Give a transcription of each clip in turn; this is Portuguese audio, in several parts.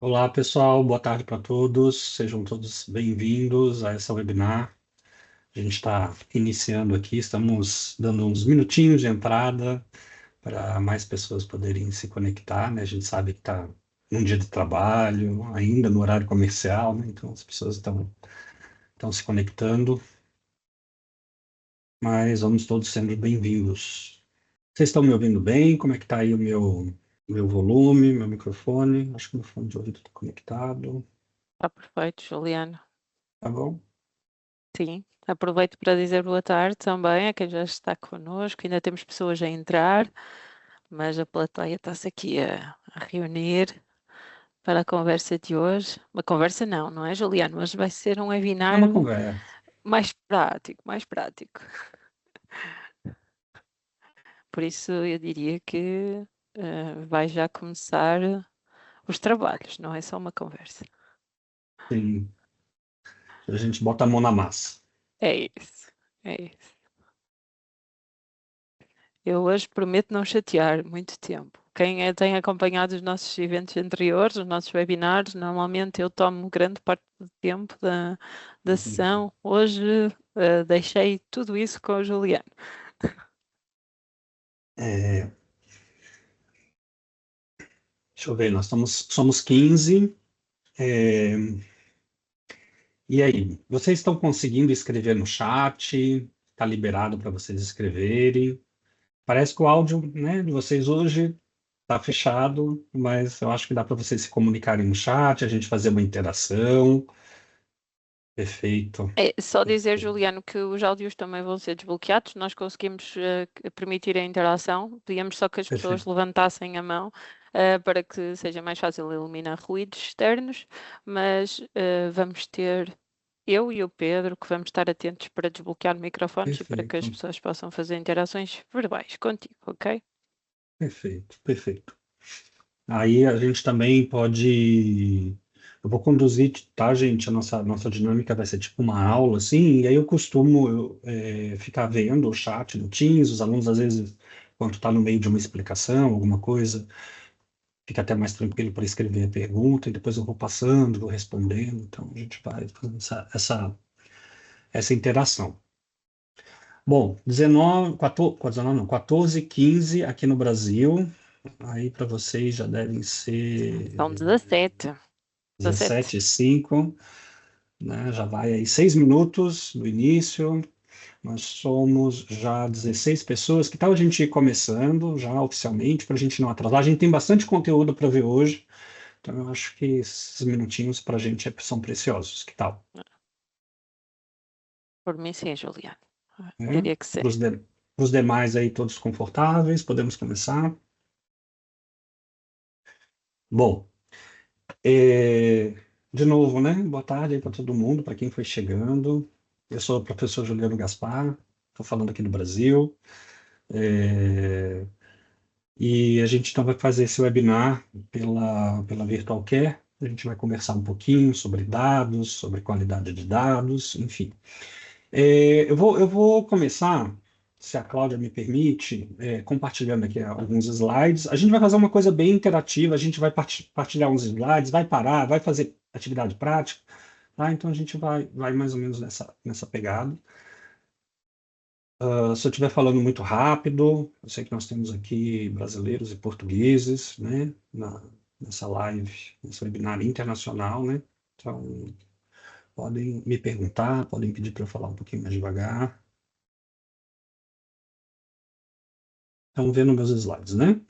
Olá, pessoal. Boa tarde para todos. Sejam todos bem-vindos a essa webinar. A gente está iniciando aqui, estamos dando uns minutinhos de entrada para mais pessoas poderem se conectar, né? A gente sabe que está num dia de trabalho, ainda no horário comercial, né? Então as pessoas estão se conectando, mas vamos todos sendo bem-vindos. Vocês estão me ouvindo bem? Como é que está aí o meu volume, meu microfone? Acho que meu fone de ouvido está conectado. Está perfeito, Juliano. Tá bom? Sim. Aproveito para dizer boa tarde também a quem já está connosco. Ainda temos pessoas a entrar, mas a plateia está-se aqui a reunir para a conversa de hoje. Uma conversa não é, Juliano? Mas vai ser um É webinar uma conversa. mais prático, mais prático. Por isso eu diria que vai já começar os trabalhos, não é só uma conversa. Sim, a gente bota a mão na massa. É isso, é isso. Eu hoje prometo não chatear muito tempo. Quem tem acompanhado os nossos eventos anteriores, os nossos webinars, normalmente eu tomo grande parte do tempo da Uhum. sessão. Hoje deixei tudo isso com o Juliano. É, deixa eu ver, somos 15. é, e aí, vocês estão conseguindo escrever no chat? Está liberado para vocês escreverem? Parece que o áudio, né, de vocês hoje está fechado, mas eu acho que dá para vocês se comunicarem no chat, a gente fazer uma interação. Perfeito. É só dizer, Perfeito. Juliano, que os áudios também vão ser desbloqueados. Nós conseguimos permitir a interação. Pedíamos só que as pessoas Perfeito. levantassem a mão para que seja mais fácil eliminar ruídos externos, mas vamos ter eu e o Pedro que vamos estar atentos para desbloquear microfones e para que as Perfeito. pessoas possam fazer interações verbais contigo, ok? Perfeito. Perfeito. Aí a gente também pode. Eu vou conduzir, tá, gente? A nossa dinâmica vai ser tipo uma aula, assim, e aí eu costumo ficar vendo o chat do Teams, os alunos, às vezes, quando está no meio de uma explicação, alguma coisa, fica até mais tranquilo para escrever a pergunta, e depois eu vou passando, vou respondendo, então a gente vai fazendo essa interação. Bom, 19, 14, 19 não, 14, 15 aqui no Brasil, aí para vocês já devem São ser 17. 17. 17 e 5, né? Já vai aí 6 minutos do início. Nós somos já 16 pessoas. Que tal a gente ir começando já oficialmente, para a gente não atrasar? A gente tem bastante conteúdo para ver hoje, então eu acho que esses minutinhos para a gente são preciosos. Que tal? Por mim, sim, Juliano. Né? Diria que sim. Para os demais aí, todos confortáveis, podemos começar? Bom, é, de novo, né? Boa tarde aí para todo mundo, para quem foi chegando. Eu sou o professor Juliano Gaspar, estou falando aqui do Brasil. É, e a gente então vai fazer esse webinar pela Virtual Care. A gente vai conversar um pouquinho sobre dados, sobre qualidade de dados, enfim. Eu vou começar, se a Cláudia me permite, compartilhando aqui alguns slides. A gente vai fazer uma coisa bem interativa, a gente vai partilhar uns slides, vai parar, vai fazer atividade prática, tá? Então a gente vai mais ou menos nessa pegada. Se eu estiver falando muito rápido, eu sei que nós temos aqui brasileiros e portugueses, né, nessa live, nesse webinar internacional, né? Então, podem me perguntar, podem pedir para eu falar um pouquinho mais devagar. Estão vendo meus slides, né?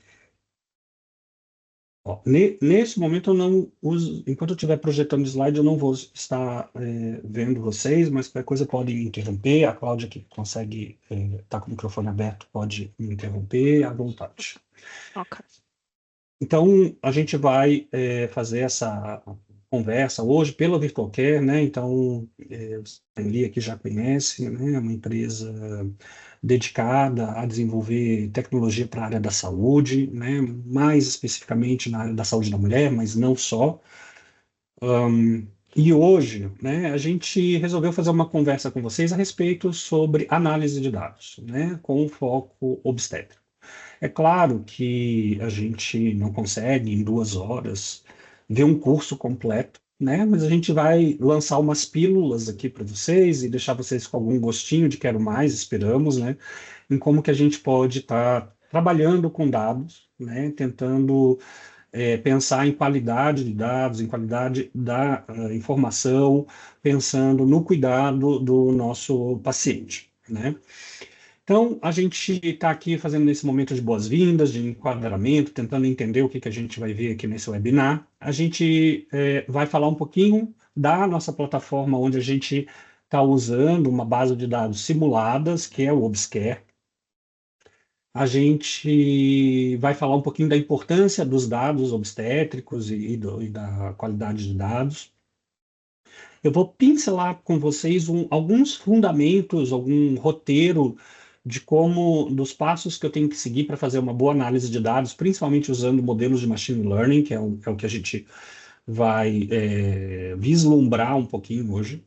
Ó, nesse momento eu não uso, enquanto eu estiver projetando slide, eu não vou estar vendo vocês, mas qualquer coisa pode me interromper. A Cláudia que consegue estar com o microfone aberto pode me interromper à vontade. Ok. Então, a gente vai fazer essa conversa hoje pela Virtual Care, né? Então, a maioria aqui já conhece, né? É uma empresa dedicada a desenvolver tecnologia para a área da saúde, né? Mais especificamente na área da saúde da mulher, mas não só. E hoje, né, a gente resolveu fazer uma conversa com vocês a respeito sobre análise de dados, né? Com foco obstétrico. É claro que a gente não consegue, em 2 horas, ver um curso completo, né? Mas a gente vai lançar umas pílulas aqui para vocês e deixar vocês com algum gostinho de quero mais, esperamos, né? Em como que a gente pode estar trabalhando com dados, né? Tentando pensar em qualidade de dados, em qualidade da informação, pensando no cuidado do nosso paciente, né? Então, a gente está aqui fazendo nesse momento de boas-vindas, de enquadramento, tentando entender o que que a gente vai ver aqui nesse webinar. A gente vai falar um pouquinho da nossa plataforma, onde a gente está usando uma base de dados simuladas, que é o Obscare. A gente vai falar um pouquinho da importância dos dados obstétricos e da qualidade de dados. Eu vou pincelar com vocês alguns fundamentos, algum roteiro de como, dos passos que eu tenho que seguir para fazer uma boa análise de dados, principalmente usando modelos de machine learning, que é o que a gente vai vislumbrar um pouquinho hoje.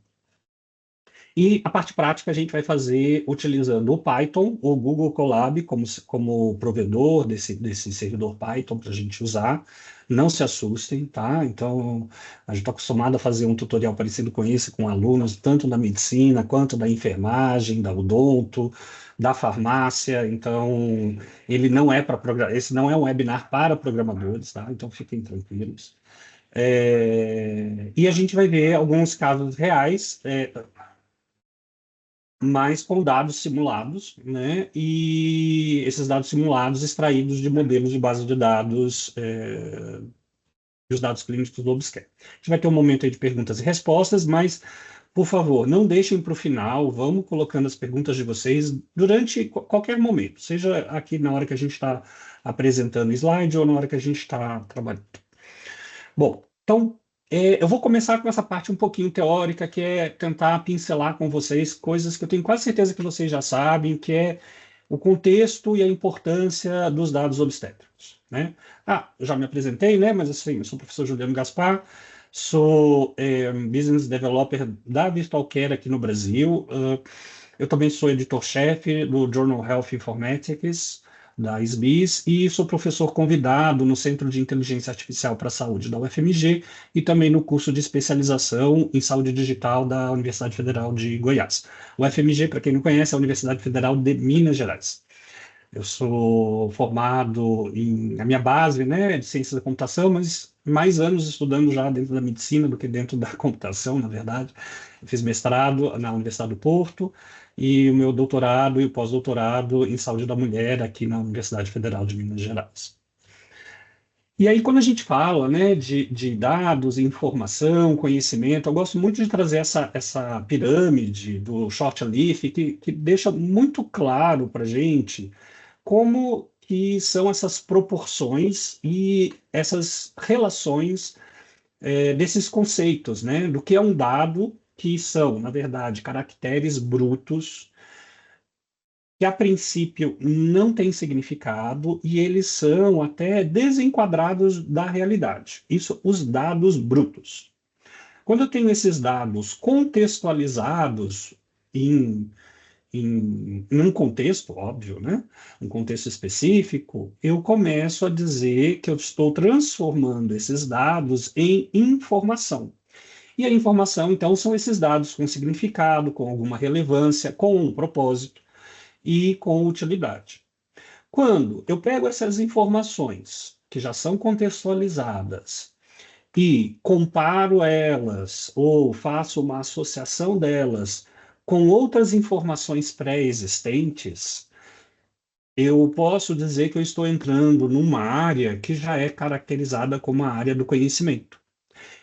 E a parte prática a gente vai fazer utilizando o Python, o Google Colab como provedor desse servidor Python para a gente usar. Não se assustem, tá? Então, a gente está acostumado a fazer um tutorial parecido com esse com alunos, tanto da medicina quanto da enfermagem, da odonto, da farmácia. Então, ele não é para esse não é um webinar para programadores, tá? Então, fiquem tranquilos. E a gente vai ver alguns casos reais, mas com dados simulados, né? E esses dados simulados extraídos de modelos de base de dados, dos dados clínicos do Obscure. A gente vai ter um momento aí de perguntas e respostas, mas, por favor, não deixem para o final, vamos colocando as perguntas de vocês durante qualquer momento, seja aqui na hora que a gente está apresentando o slide ou na hora que a gente está trabalhando. Bom, então, eu vou começar com essa parte um pouquinho teórica, que é tentar pincelar com vocês coisas que eu tenho quase certeza que vocês já sabem, que é o contexto e a importância dos dados obstétricos, né? Eu já me apresentei, né? Mas assim, eu sou o professor Juliano Gaspar, sou Business Developer da Virtual Care aqui no Brasil. Eu também sou editor-chefe do Journal Health Informatics, da SBIS, e sou professor convidado no Centro de Inteligência Artificial para a Saúde da UFMG e também no curso de especialização em saúde digital da Universidade Federal de Goiás. O UFMG, para quem não conhece, é a Universidade Federal de Minas Gerais. Eu sou formado a minha base, né, é de ciências da computação, mas mais anos estudando já dentro da medicina do que dentro da computação, na verdade. Eu fiz mestrado na Universidade do Porto e o meu doutorado e o pós-doutorado em saúde da mulher aqui na Universidade Federal de Minas Gerais. E aí, quando a gente fala, né, de dados, informação, conhecimento, eu gosto muito de trazer essa pirâmide do Shortleaf, que deixa muito claro para a gente como que são essas proporções e essas relações desses conceitos, né? Do que é um dado, que são, na verdade, caracteres brutos, que a princípio não têm significado e eles são até desenquadrados da realidade. Isso, os dados brutos. Quando eu tenho esses dados contextualizados em um contexto, óbvio, né? Um contexto específico, eu começo a dizer que eu estou transformando esses dados em informação. E a informação, então, são esses dados com significado, com alguma relevância, com um propósito e com utilidade. Quando eu pego essas informações que já são contextualizadas e comparo elas ou faço uma associação delas com outras informações pré-existentes, eu posso dizer que eu estou entrando numa área que já é caracterizada como a área do conhecimento.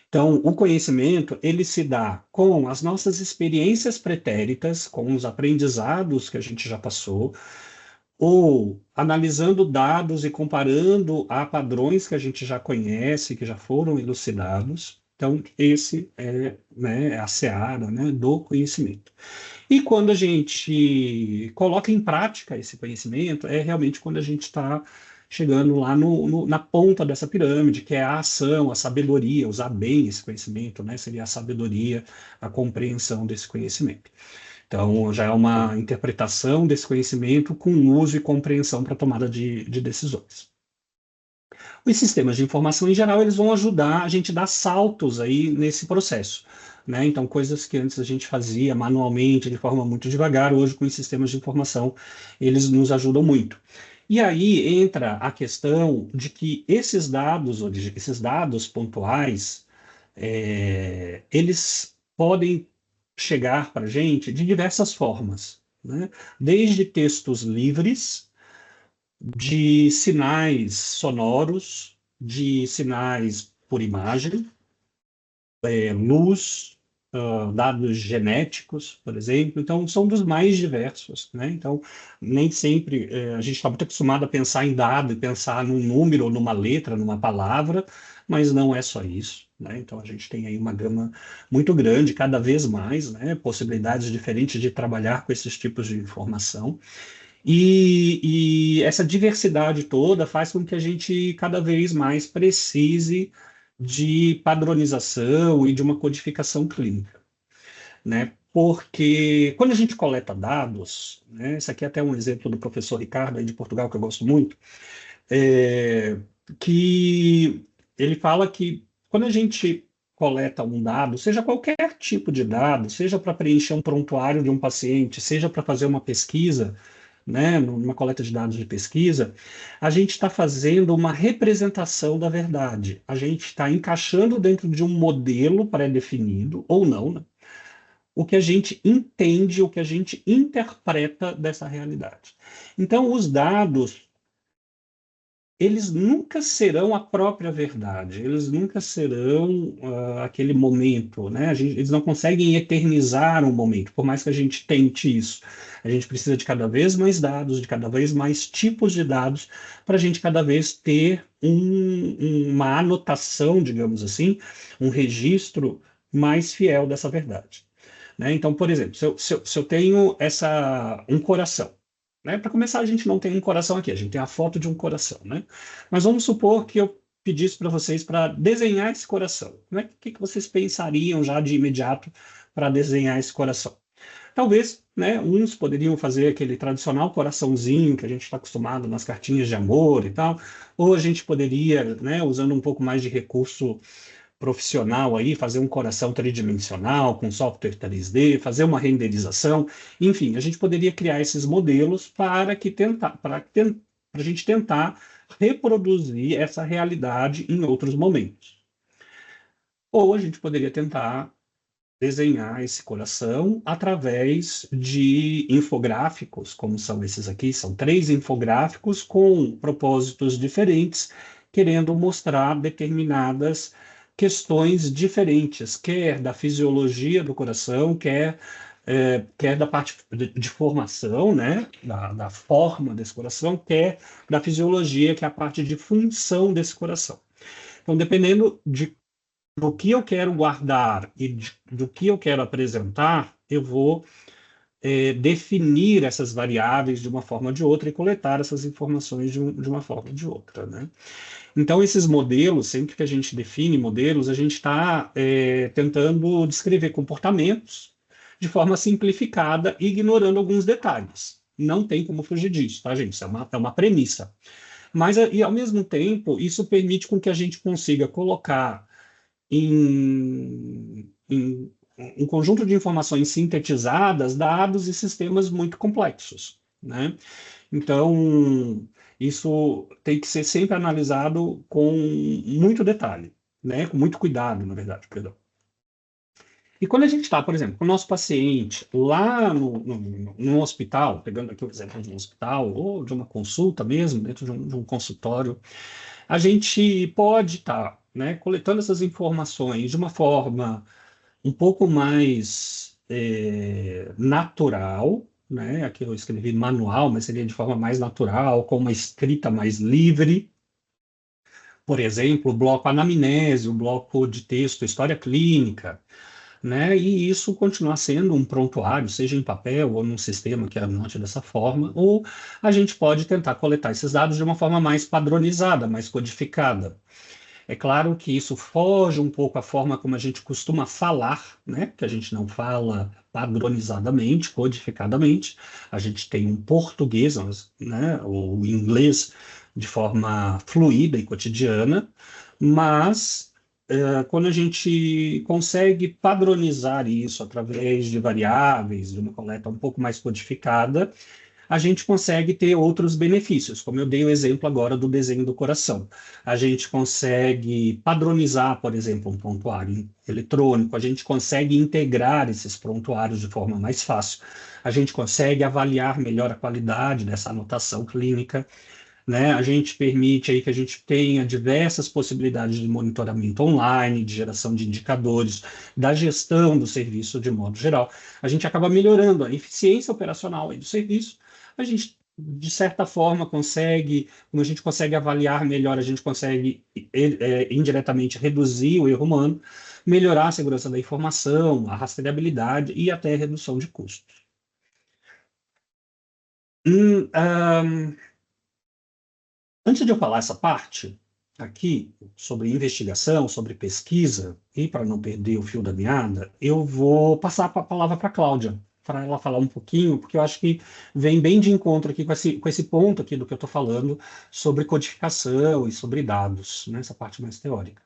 Então, o conhecimento, ele se dá com as nossas experiências pretéritas, com os aprendizados que a gente já passou, ou analisando dados e comparando a padrões que a gente já conhece, que já foram elucidados. Então, esse é, né, a seara, né, do conhecimento. E quando a gente coloca em prática esse conhecimento, é realmente quando a gente está chegando lá na ponta dessa pirâmide, que é a ação, a sabedoria, usar bem esse conhecimento, né? Seria a sabedoria, a compreensão desse conhecimento. Então, já é uma interpretação desse conhecimento com uso e compreensão para tomada de decisões. Os sistemas de informação, em geral, eles vão ajudar a gente a dar saltos aí nesse processo, né? Então, coisas que antes a gente fazia manualmente, de forma muito devagar, hoje, com os sistemas de informação, eles nos ajudam muito. E aí entra a questão de que esses dados pontuais, eles podem chegar para a gente de diversas formas, né? Desde textos livres, de sinais sonoros, de sinais por imagem, luz, dados genéticos, por exemplo. Então, são dos mais diversos, né? Então, nem sempre a gente está muito acostumado a pensar em dado e pensar num número, ou numa letra, numa palavra, mas não é só isso, né? Então, a gente tem aí uma gama muito grande, cada vez mais, né? Possibilidades diferentes de trabalhar com esses tipos de informação. E essa diversidade toda faz com que a gente cada vez mais precise de padronização e de uma codificação clínica, né? Porque quando a gente coleta dados, né, esse aqui é até um exemplo do professor Ricardo, aí de Portugal, que eu gosto muito, é, que ele fala que quando a gente coleta um dado, seja qualquer tipo de dado, seja para preencher um prontuário de um paciente, seja para fazer uma pesquisa, né, numa coleta de dados de pesquisa, a gente está fazendo uma representação da verdade. A gente está encaixando dentro de um modelo pré-definido, ou não, né, o que a gente entende, o que a gente interpreta dessa realidade. Então, os dados eles nunca serão a própria verdade, eles nunca serão aquele momento, né? Eles não conseguem eternizar um momento, por mais que a gente tente isso. A gente precisa de cada vez mais dados, de cada vez mais tipos de dados, para a gente cada vez ter uma anotação, digamos assim, um registro mais fiel dessa verdade, né? Então, por exemplo, se eu tenho um coração, né? Para começar, a gente não tem um coração aqui, a gente tem a foto de um coração, né? Mas vamos supor que eu pedisse para vocês para desenhar esse coração. Né? O que vocês pensariam já de imediato para desenhar esse coração? Talvez, né, uns poderiam fazer aquele tradicional coraçãozinho que a gente está acostumado nas cartinhas de amor e tal, ou a gente poderia, né, usando um pouco mais de recurso profissional aí, fazer um coração tridimensional com software 3D, fazer uma renderização, enfim, a gente poderia criar esses modelos para a gente tentar reproduzir essa realidade em outros momentos. Ou a gente poderia tentar desenhar esse coração através de infográficos, como são esses aqui, são 3 infográficos com propósitos diferentes, querendo mostrar determinadas questões diferentes, quer da fisiologia do coração, quer da parte de formação, né, da forma desse coração, quer da fisiologia, que é a parte de função desse coração. Então, dependendo do que eu quero guardar e do que eu quero apresentar, eu vou definir essas variáveis de uma forma ou de outra e coletar essas informações de uma forma ou de outra, né? Então, esses modelos, sempre que a gente define modelos, a gente está tentando descrever comportamentos de forma simplificada, ignorando alguns detalhes. Não tem como fugir disso, tá, gente? Isso é uma premissa. Mas, e ao mesmo tempo, isso permite com que a gente consiga colocar em um conjunto de informações sintetizadas, dados e sistemas muito complexos, né? Então, isso tem que ser sempre analisado com muito detalhe, né? Com muito cuidado, na verdade, perdão. E quando a gente está, por exemplo, com o nosso paciente lá no hospital, pegando aqui o exemplo de um hospital ou de uma consulta mesmo, dentro de um consultório, a gente pode estar, né, coletando essas informações de uma forma um pouco mais natural, né? Aqui eu escrevi manual, mas seria de forma mais natural, com uma escrita mais livre. Por exemplo, o bloco anamnese, o bloco de texto, história clínica, né? E isso continuar sendo um prontuário, seja em papel ou num sistema que anote dessa forma, ou a gente pode tentar coletar esses dados de uma forma mais padronizada, mais codificada. É claro que isso foge um pouco à forma como a gente costuma falar, né? Que a gente não fala padronizadamente, codificadamente. A gente tem um português, né? O inglês de forma fluida e cotidiana, mas quando a gente consegue padronizar isso através de variáveis, de uma coleta um pouco mais codificada, a gente consegue ter outros benefícios, como eu dei o exemplo agora do desenho do coração. A gente consegue padronizar, por exemplo, um prontuário eletrônico, a gente consegue integrar esses prontuários de forma mais fácil, a gente consegue avaliar melhor a qualidade dessa anotação clínica, né? A gente permite aí que a gente tenha diversas possibilidades de monitoramento online, de geração de indicadores, da gestão do serviço de modo geral. A gente acaba melhorando a eficiência operacional aí do serviço. A gente, de certa forma, consegue, como a gente consegue avaliar melhor, a gente consegue indiretamente reduzir o erro humano, melhorar a segurança da informação, a rastreabilidade e até a redução de custos. Hum, ah, Antes de eu falar essa parte aqui sobre investigação, sobre pesquisa, e para não perder o fio da meada, eu vou passar a palavra para a Cláudia, para ela falar um pouquinho, porque eu acho que vem bem de encontro aqui com esse ponto aqui do que eu estou falando sobre codificação e sobre dados, nessa parte mais teórica.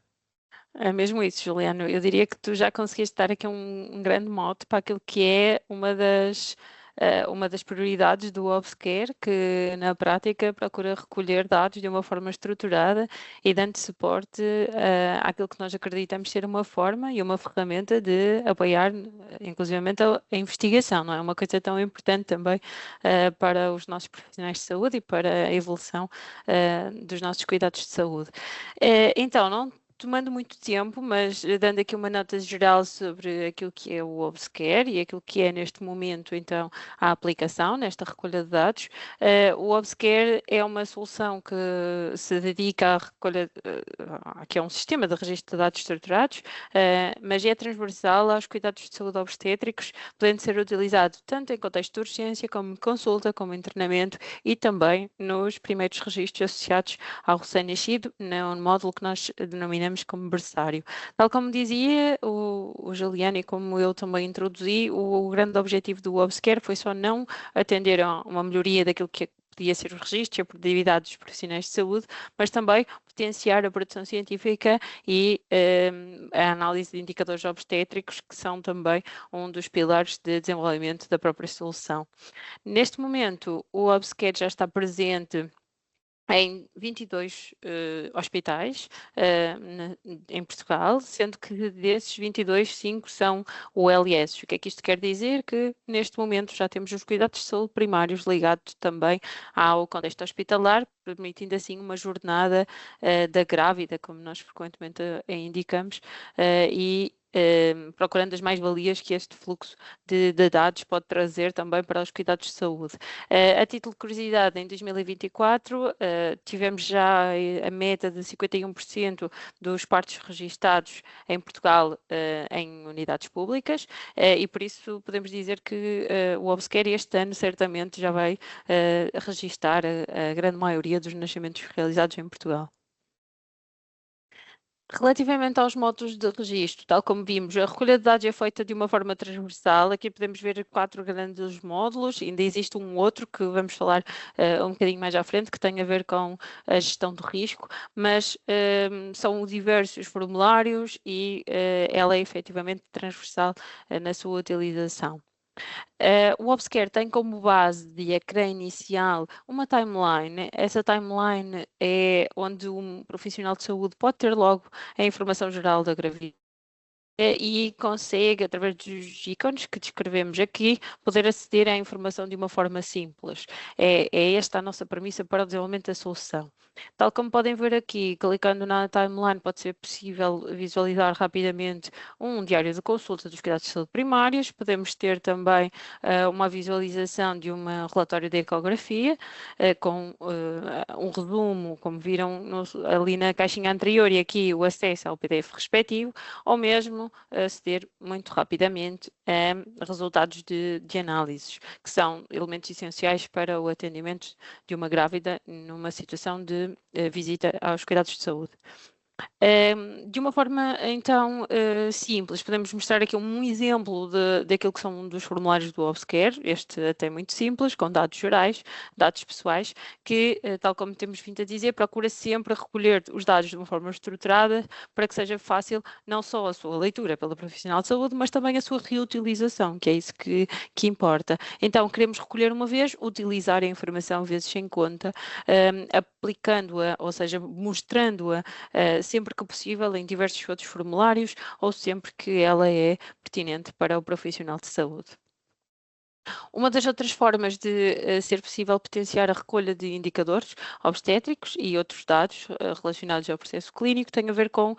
É mesmo isso, Juliano. Eu diria que tu já conseguiste dar aqui um grande mote para aquilo que é uma das prioridades do Obscare, que na prática procura recolher dados de uma forma estruturada e dando suporte àquilo que nós acreditamos ser uma forma e uma ferramenta de apoiar, inclusivamente, a investigação, não é? Uma coisa tão importante também para os nossos profissionais de saúde e para a evolução dos nossos cuidados de saúde. Então, não tomando muito tempo, mas dando aqui uma nota geral sobre aquilo que é o Obscare e aquilo que é neste momento, então, a aplicação nesta recolha de dados. O Obscare é uma solução que se dedica à recolha, que é um sistema de registro de dados estruturados, mas é transversal aos cuidados de saúde obstétricos, podendo ser utilizado tanto em contexto de urgência, como em consulta, como em treinamento e também nos primeiros registros associados ao recém-nascido, no módulo que nós denominamos como berçário. Tal como dizia o Juliano e como eu também introduzi, o grande objetivo do Obscare foi só não atender a uma melhoria daquilo que podia ser os registros e a produtividade dos profissionais de saúde, mas também potenciar a produção científica e a análise de indicadores obstétricos, que são também um dos pilares de desenvolvimento da própria solução. Neste momento, o Obscare já está presente em 22 hospitais em Portugal, sendo que desses 22, 5 são o LS. O que é que isto quer dizer? Que neste momento já temos os cuidados de saúde primários ligados também ao contexto hospitalar, permitindo assim uma jornada da grávida, como nós frequentemente indicamos, e procurando as mais-valias que este fluxo de dados pode trazer também para os cuidados de saúde. A título de curiosidade, em 2024 tivemos já a meta de 51% dos partos registados em Portugal em unidades públicas e por isso podemos dizer que o Obscare este ano certamente já vai registar a grande maioria dos nascimentos realizados em Portugal. Relativamente aos módulos de registro, tal como vimos, a recolha de dados é feita de uma forma transversal. Aqui podemos ver 4 grandes módulos, ainda existe um outro que vamos falar um bocadinho mais à frente, que tem a ver com a gestão do risco, mas são diversos formulários e ela é efetivamente transversal na sua utilização. O Obscare tem como base de ecrã inicial uma timeline. Essa timeline é onde um profissional de saúde pode ter logo a informação geral da gravidez e consegue, através dos ícones que descrevemos aqui, poder aceder à informação de uma forma simples. É esta a nossa premissa para o desenvolvimento da solução. Tal como podem ver aqui, clicando na timeline, pode ser possível visualizar rapidamente um diário de consulta dos cuidados de saúde primários. Podemos ter também uma visualização de um relatório de ecografia, com um resumo, como viram ali na caixinha anterior, e aqui o acesso ao PDF respectivo, ou mesmo aceder muito rapidamente a resultados de análises, que são elementos essenciais para o atendimento de uma grávida numa situação de visita aos cuidados de saúde. De uma forma, então, simples, podemos mostrar aqui um exemplo daquilo que são um dos formulários do Obscare, este até é muito simples, com dados gerais, dados pessoais, que, tal como temos vindo a dizer, procura sempre recolher os dados de uma forma estruturada para que seja fácil não só a sua leitura pela profissional de saúde, mas também a sua reutilização, que é isso que importa. Então, queremos recolher uma vez, utilizar a informação vezes sem conta, aplicando-a, ou seja, mostrando-a sempre que possível em diversos outros formulários ou sempre que ela é pertinente para o profissional de saúde. Uma das outras formas de ser possível potenciar a recolha de indicadores obstétricos e outros dados relacionados ao processo clínico tem a ver com,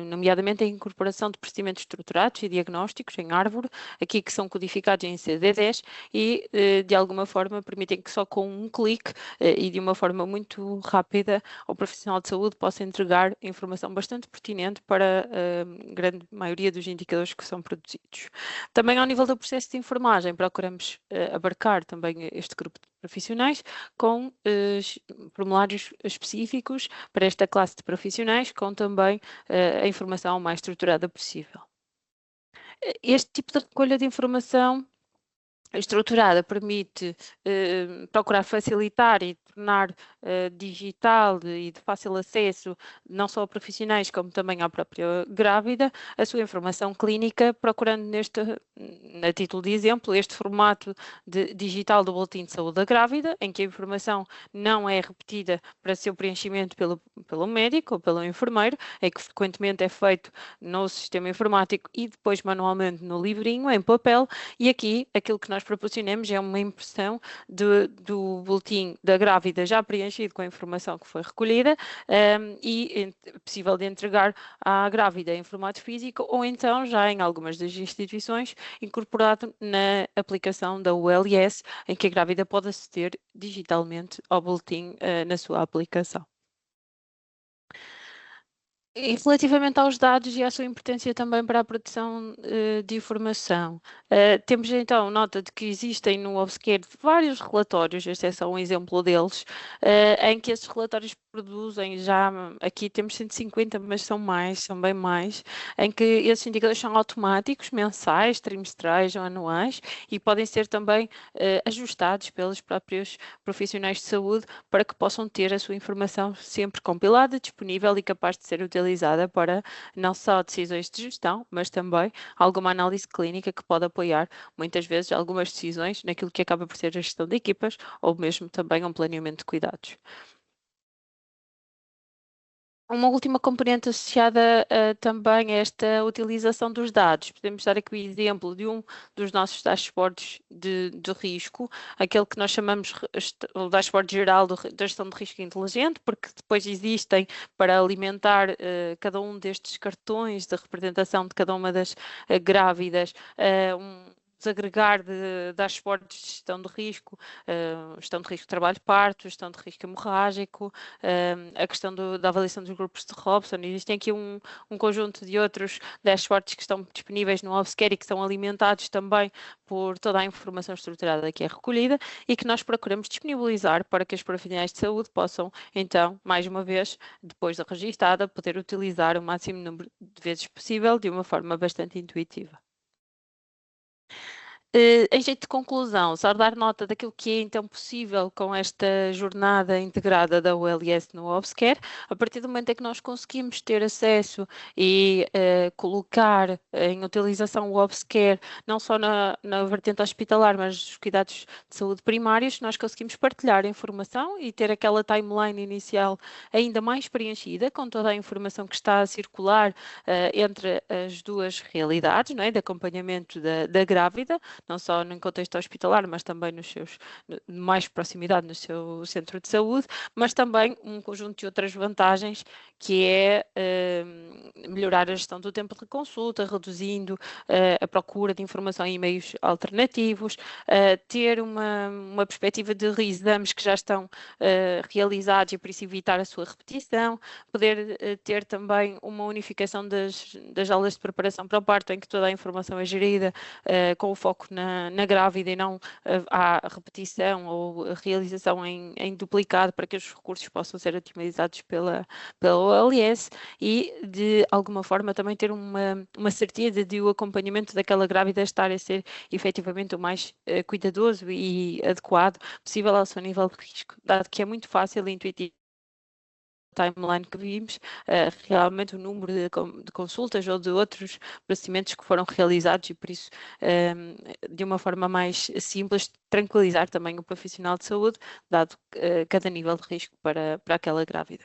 nomeadamente, a incorporação de procedimentos estruturados e diagnósticos em árvore, aqui que são codificados em CD10 e, de alguma forma, permitem que só com um clique e de uma forma muito rápida o profissional de saúde possa entregar informação bastante pertinente para a grande maioria dos indicadores que são produzidos. Também ao nível do processo de enfermagem, procuramos abarcar também este grupo de profissionais com formulários específicos para esta classe de profissionais, com também a informação mais estruturada possível. Este tipo de recolha de informação estruturada permite procurar facilitar e tornar digital e de fácil acesso, não só a profissionais, como também à própria grávida, a sua informação clínica, procurando a título de exemplo, este formato digital do Boletim de Saúde da Grávida, em que a informação não é repetida para seu preenchimento pelo médico ou pelo enfermeiro, é que frequentemente é feito no sistema informático e depois manualmente no livrinho, em papel, e aqui aquilo que nós proporcionamos é uma impressão do boletim da grávida já preenchido com a informação que foi recolhida e possível de entregar à grávida em formato físico ou então já em algumas das instituições incorporado na aplicação da ULS em que a grávida pode aceder digitalmente ao boletim na sua aplicação. E relativamente aos dados e à sua importância também para a produção de informação, temos então nota de que existem no Obscare vários relatórios, este é só um exemplo deles, em que esses relatórios produzem já, aqui temos 150, mas são mais, são bem mais, em que esses indicadores são automáticos, mensais, trimestrais ou anuais e podem ser também ajustados pelos próprios profissionais de saúde para que possam ter a sua informação sempre compilada, disponível e capaz de ser utilizada para não só decisões de gestão, mas também alguma análise clínica que pode apoiar muitas vezes algumas decisões naquilo que acaba por ser a gestão de equipas ou mesmo também um planeamento de cuidados. Uma última componente associada também a esta utilização dos dados. Podemos dar aqui o exemplo de um dos nossos dashboards de risco, aquele que nós chamamos o dashboard geral da gestão de risco inteligente, porque depois existem para alimentar cada um destes cartões de representação de cada uma das grávidas, desagregar de dashboards de gestão de risco de trabalho parto, gestão de risco hemorrágico, a questão da avaliação dos grupos de Robson. Existem aqui um conjunto de outros dashboards que estão disponíveis no Obscare e que são alimentados também por toda a informação estruturada que é recolhida e que nós procuramos disponibilizar para que os profissionais de saúde possam, então, mais uma vez, depois da registada, poder utilizar o máximo número de vezes possível de uma forma bastante intuitiva. Em jeito de conclusão, só dar nota daquilo que é então possível com esta jornada integrada da ULS no Obscare, a partir do momento em que nós conseguimos ter acesso e colocar em utilização o Obscare, não só na vertente hospitalar, mas nos cuidados de saúde primários, nós conseguimos partilhar a informação e ter aquela timeline inicial ainda mais preenchida, com toda a informação que está a circular entre as duas realidades, não é? De acompanhamento da grávida, não só no contexto hospitalar, mas também mais proximidade no seu centro de saúde, mas também um conjunto de outras vantagens, que é melhorar a gestão do tempo de consulta, reduzindo a procura de informação em meios alternativos, ter uma perspectiva de reexames que já estão realizados e por isso evitar a sua repetição, poder ter também uma unificação das aulas de preparação para o parto, em que toda a informação é gerida com o foco foco na grávida e não à repetição ou a realização em duplicado para que os recursos possam ser otimizados pela OLS e, de alguma forma, também ter uma certeza de o acompanhamento daquela grávida estar a ser efetivamente o mais cuidadoso e adequado possível ao seu nível de risco, dado que é muito fácil e intuitivo timeline que vimos, realmente o número de consultas ou de outros procedimentos que foram realizados e por isso, de uma forma mais simples, tranquilizar também o profissional de saúde, dado cada nível de risco para aquela grávida.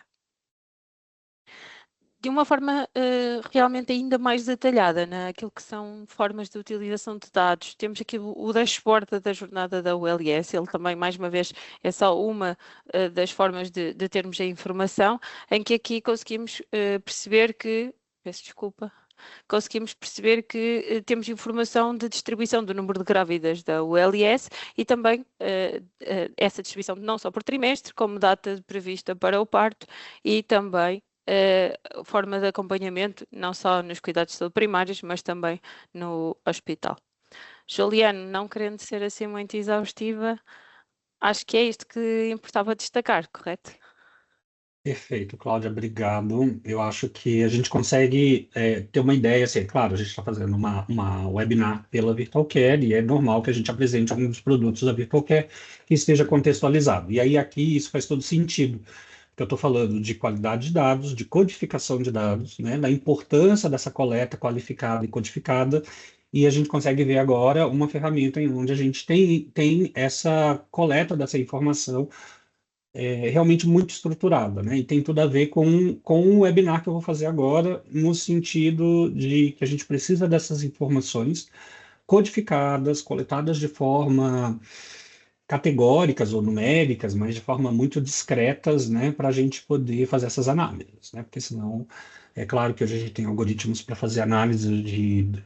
De uma forma realmente ainda mais detalhada naquilo que são formas de utilização de dados. Temos aqui o dashboard da jornada da ULS, ele também, mais uma vez, é só uma das formas de termos a informação, em que aqui conseguimos perceber que, peço desculpa, conseguimos perceber que temos informação de distribuição do número de grávidas da ULS e também essa distribuição não só por trimestre, como data prevista para o parto e também forma de acompanhamento, não só nos cuidados de saúde primários, mas também no hospital. Juliane, não querendo ser assim muito exaustiva, acho que é isto que importava destacar, correto? Perfeito, Cláudia, obrigado. Eu acho que a gente consegue ter uma ideia, assim, claro, a gente está fazendo uma webinar pela Virtual Care e é normal que a gente apresente alguns dos produtos da Virtual Care que esteja contextualizado. E aí aqui isso faz todo sentido, porque eu estou falando de qualidade de dados, de codificação de dados, né, da importância dessa coleta qualificada e codificada, e a gente consegue ver agora uma ferramenta em onde a gente tem essa coleta dessa informação realmente muito estruturada, né? E tem tudo a ver com o webinar que eu vou fazer agora, no sentido de que a gente precisa dessas informações codificadas, coletadas de forma categóricas ou numéricas, mas de forma muito discretas, né, para a gente poder fazer essas análises, né? Porque senão, é claro que hoje a gente tem algoritmos para fazer análise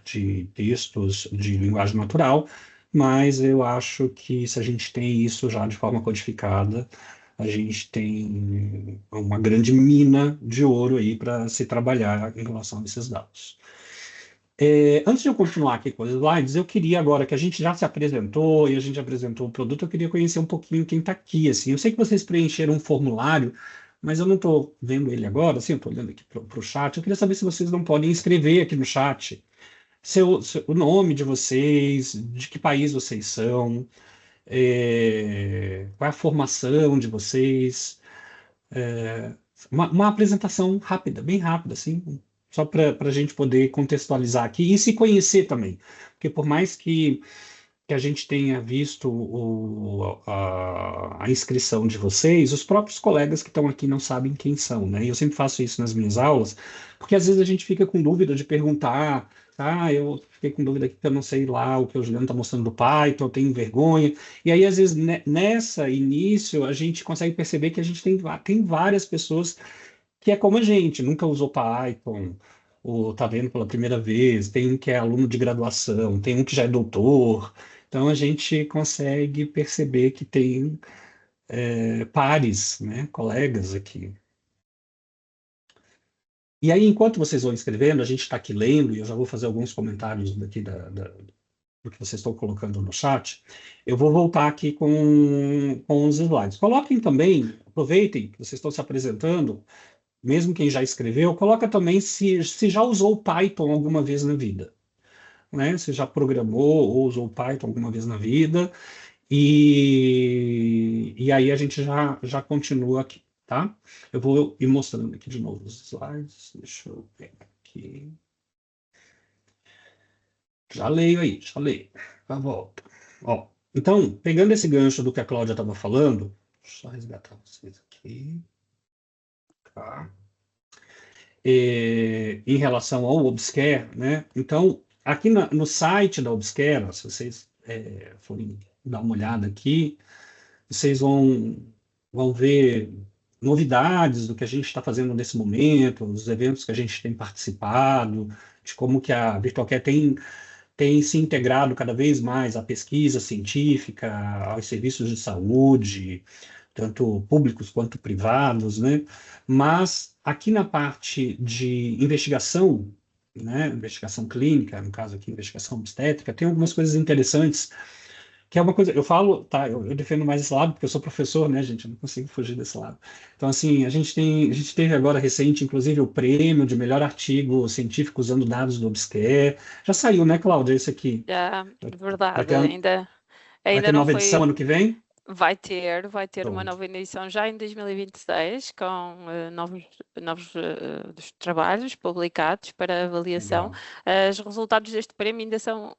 de textos de linguagem natural, mas eu acho que se a gente tem isso já de forma codificada, a gente tem uma grande mina de ouro aí para se trabalhar em relação a esses dados. Antes de eu continuar aqui com os slides, eu queria agora que a gente já se apresentou e a gente apresentou o produto, eu queria conhecer um pouquinho quem está aqui, assim. Eu sei que vocês preencheram um formulário, mas eu não estou vendo ele agora, assim, eu estou olhando aqui para o chat. Eu queria saber se vocês não podem escrever aqui no chat o nome de vocês, de que país vocês são, qual é a formação de vocês, uma apresentação rápida, bem rápida, assim, só para a gente poder contextualizar aqui e se conhecer também. Porque por mais que a gente tenha visto a inscrição de vocês, os próprios colegas que estão aqui não sabem quem são, né? E eu sempre faço isso nas minhas aulas, porque às vezes a gente fica com dúvida de perguntar, eu fiquei com dúvida aqui que eu não sei lá o que o Juliano está mostrando do Python, eu tenho vergonha. E aí, às vezes, nessa início, a gente consegue perceber que a gente tem várias pessoas que é como a gente, nunca usou Python, ou está vendo pela primeira vez, tem um que é aluno de graduação, tem um que já é doutor. Então a gente consegue perceber que tem pares, né, colegas aqui. E aí, enquanto vocês vão escrevendo, a gente está aqui lendo, e eu já vou fazer alguns comentários daqui do que vocês estão colocando no chat. Eu vou voltar aqui com os slides. Coloquem também, aproveitem que vocês estão se apresentando, mesmo quem já escreveu, coloca também se já usou Python alguma vez na vida, né? Se já programou ou usou Python alguma vez na vida, e aí a gente já continua aqui, tá? Eu vou ir mostrando aqui de novo os slides, deixa eu ver aqui. Já leio aí, já leio, já volto. Ó, então, pegando esse gancho do que a Cláudia estava falando, deixa eu só resgatar vocês aqui. Tá. Em relação ao Obscare, né? Então, aqui no site da Obscare, se vocês forem dar uma olhada aqui, vocês vão ver novidades do que a gente está fazendo nesse momento, os eventos que a gente tem participado, de como que a VirtualCare tem se integrado cada vez mais à pesquisa científica, aos serviços de saúde, tanto públicos quanto privados, né? Mas aqui na parte de investigação, né? Investigação clínica, no caso aqui, investigação obstétrica, tem algumas coisas interessantes, que é uma coisa, eu falo, tá, eu defendo mais esse lado, porque eu sou professor, né, gente, eu não consigo fugir desse lado. Então, assim, a gente teve agora recente, inclusive, o prêmio de melhor artigo científico usando dados do Obscure. Já saiu, né, Cláudia, esse aqui? Já, Vai verdade, ter, vai ainda ter não nova edição foi. ano que vem? Vai ter uma Pronto, nova edição já em 2026, com novos trabalhos publicados para avaliação. legal. Os resultados deste prémio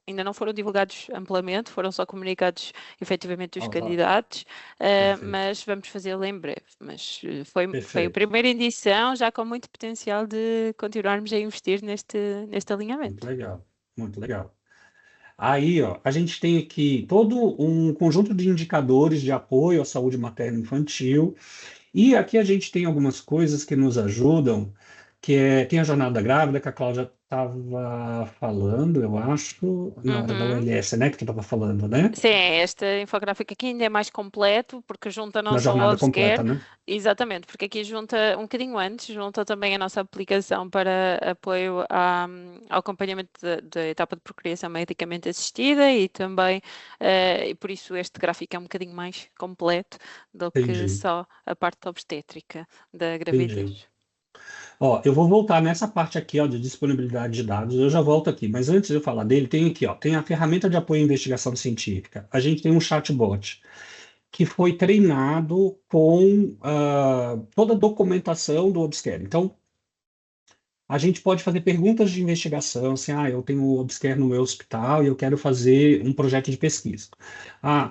ainda não foram divulgados amplamente, foram só comunicados efetivamente os Ó, ó, candidatos, perfeito, mas vamos fazê-lo em breve. Mas foi a perfeito. primeira edição, já com muito potencial de continuarmos a investir neste Muito alinhamento. legal, muito legal. Aí, ó, a gente tem aqui todo um conjunto de indicadores de apoio à saúde materna e infantil. E aqui a gente tem algumas coisas que nos ajudam, tem a jornada grávida que a Cláudia estava falando, eu acho, na hora da Uhum. OLS, né, que tu estava falando, né? Sim, este infográfico aqui ainda é mais completo, porque junta não Na só o jornada completa, Obscare, né? exatamente, porque aqui junta um bocadinho antes, junta também a nossa aplicação para apoio ao acompanhamento da etapa de procriação medicamente assistida e também, e por isso este gráfico é um bocadinho mais completo do que Entendi, só a parte obstétrica da entendi. gravidez. Ó, eu vou voltar nessa parte aqui, ó, de disponibilidade de dados, eu já volto aqui, mas antes de eu falar dele, tem aqui, ó, tem a ferramenta de apoio à investigação científica. A gente tem um chatbot que foi treinado com toda a documentação do Obscure. Então, a gente pode fazer perguntas de investigação, assim, eu tenho o Obscure no meu hospital e eu quero fazer um projeto de pesquisa.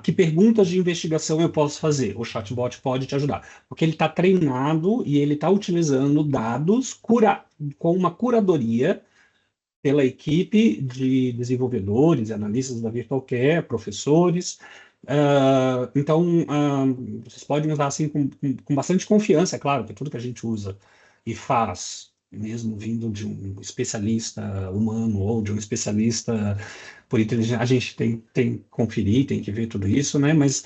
Que perguntas de investigação eu posso fazer? O chatbot pode te ajudar, porque ele está treinado e ele está utilizando dados com uma curadoria pela equipe de desenvolvedores, analistas da Virtual Care, professores. Então, vocês podem usar assim com bastante confiança, é claro, que tudo que a gente usa e faz, mesmo vindo de um especialista humano ou de um especialista por inteligência, a gente tem que conferir, tem que ver tudo isso, né? Mas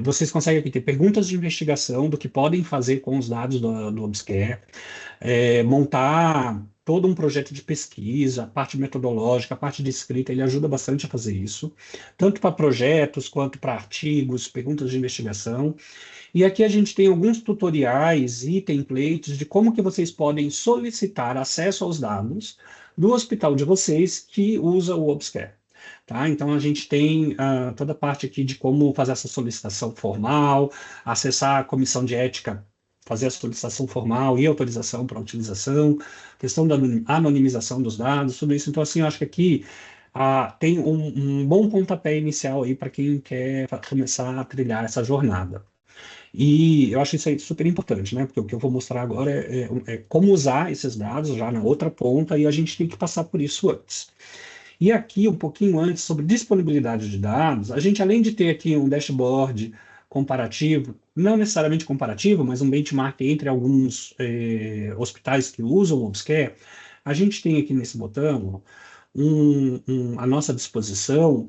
vocês conseguem aqui ter perguntas de investigação do que podem fazer com os dados do Obscure, montar todo um projeto de pesquisa, a parte metodológica, a parte de escrita, ele ajuda bastante a fazer isso, tanto para projetos quanto para artigos, perguntas de investigação. E aqui a gente tem alguns tutoriais e templates de como que vocês podem solicitar acesso aos dados do hospital de vocês que usa o Obscure. Tá? Então, a gente tem toda a parte aqui de como fazer essa solicitação formal, acessar a comissão de ética, fazer a solicitação formal e autorização para utilização, questão da anonimização dos dados, tudo isso. Então, assim, eu acho que aqui tem um bom pontapé inicial aí para quem quer começar a trilhar essa jornada. E eu acho isso aí super importante, né? Porque o que eu vou mostrar agora é como usar esses dados já na outra ponta e a gente tem que passar por isso antes. E aqui, um pouquinho antes, sobre disponibilidade de dados, a gente, além de ter aqui um dashboard comparativo, não necessariamente comparativo, mas um benchmark entre alguns hospitais que usam o Obscare, a gente tem aqui nesse botão à nossa disposição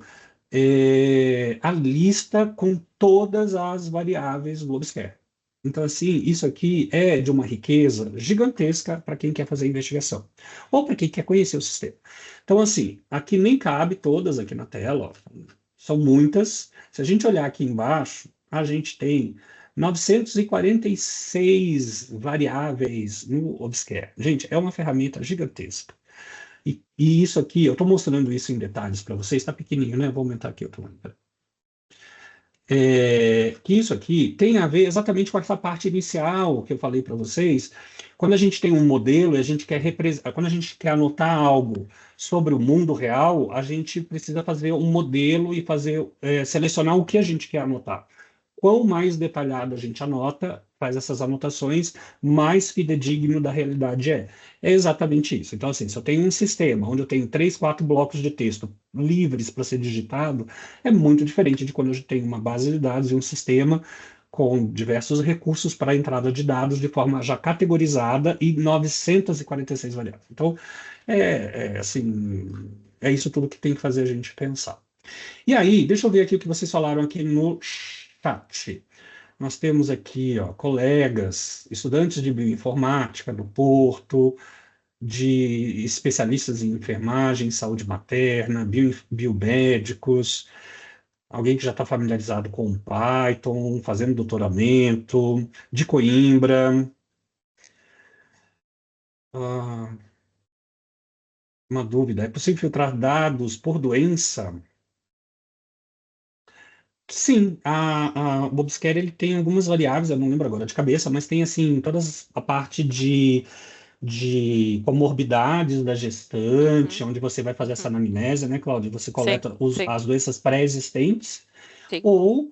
a lista com todas as variáveis do Obscure. Então, assim, isso aqui é de uma riqueza gigantesca para quem quer fazer investigação, ou para quem quer conhecer o sistema. Então, assim, aqui nem cabe todas aqui na tela, ó, são muitas. Se a gente olhar aqui embaixo, a gente tem 946 variáveis no Obscure. Gente, é uma ferramenta gigantesca. E isso aqui, eu estou mostrando isso em detalhes para vocês, está pequenininho, né? Vou aumentar aqui o tamanho. Que isso aqui tem a ver exatamente com essa parte inicial que eu falei para vocês. Quando a gente tem um modelo e a gente quer quando a gente quer anotar algo sobre o mundo real, a gente precisa fazer um modelo e selecionar o que a gente quer anotar. Quanto mais detalhado a gente anota, faz essas anotações, mais fidedigno da realidade é. É exatamente isso. Então, assim, se eu tenho um sistema onde eu tenho 3, 4 blocos de texto livres para ser digitado, é muito diferente de quando eu tenho uma base de dados e um sistema com diversos recursos para a entrada de dados de forma já categorizada e 946 variáveis. Então, assim, é isso tudo que tem que fazer a gente pensar. E aí, deixa eu ver aqui o que vocês falaram aqui no chat. Nós temos aqui, ó, colegas, estudantes de bioinformática do Porto, de especialistas em enfermagem, saúde materna, biomédicos, alguém que já está familiarizado com o Python, fazendo doutoramento, de Coimbra. Ah, uma dúvida: é possível filtrar dados por doença? Sim, o Obscure ele tem algumas variáveis, eu não lembro agora de cabeça, mas tem assim todas a parte de comorbidades da gestante, Uhum, onde você vai fazer essa uhum. anamnese, né, Cláudia? Você Sim, coleta sim, as doenças pré-existentes, sim. ou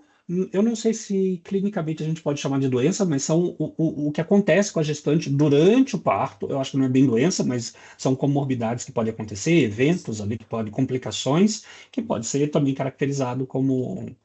eu não sei se clinicamente a gente pode chamar de doença, mas são o que acontece com a gestante durante o parto. Eu acho que não é bem doença, mas são comorbidades que podem acontecer, eventos ali que podem, complicações, que pode ser também caracterizado como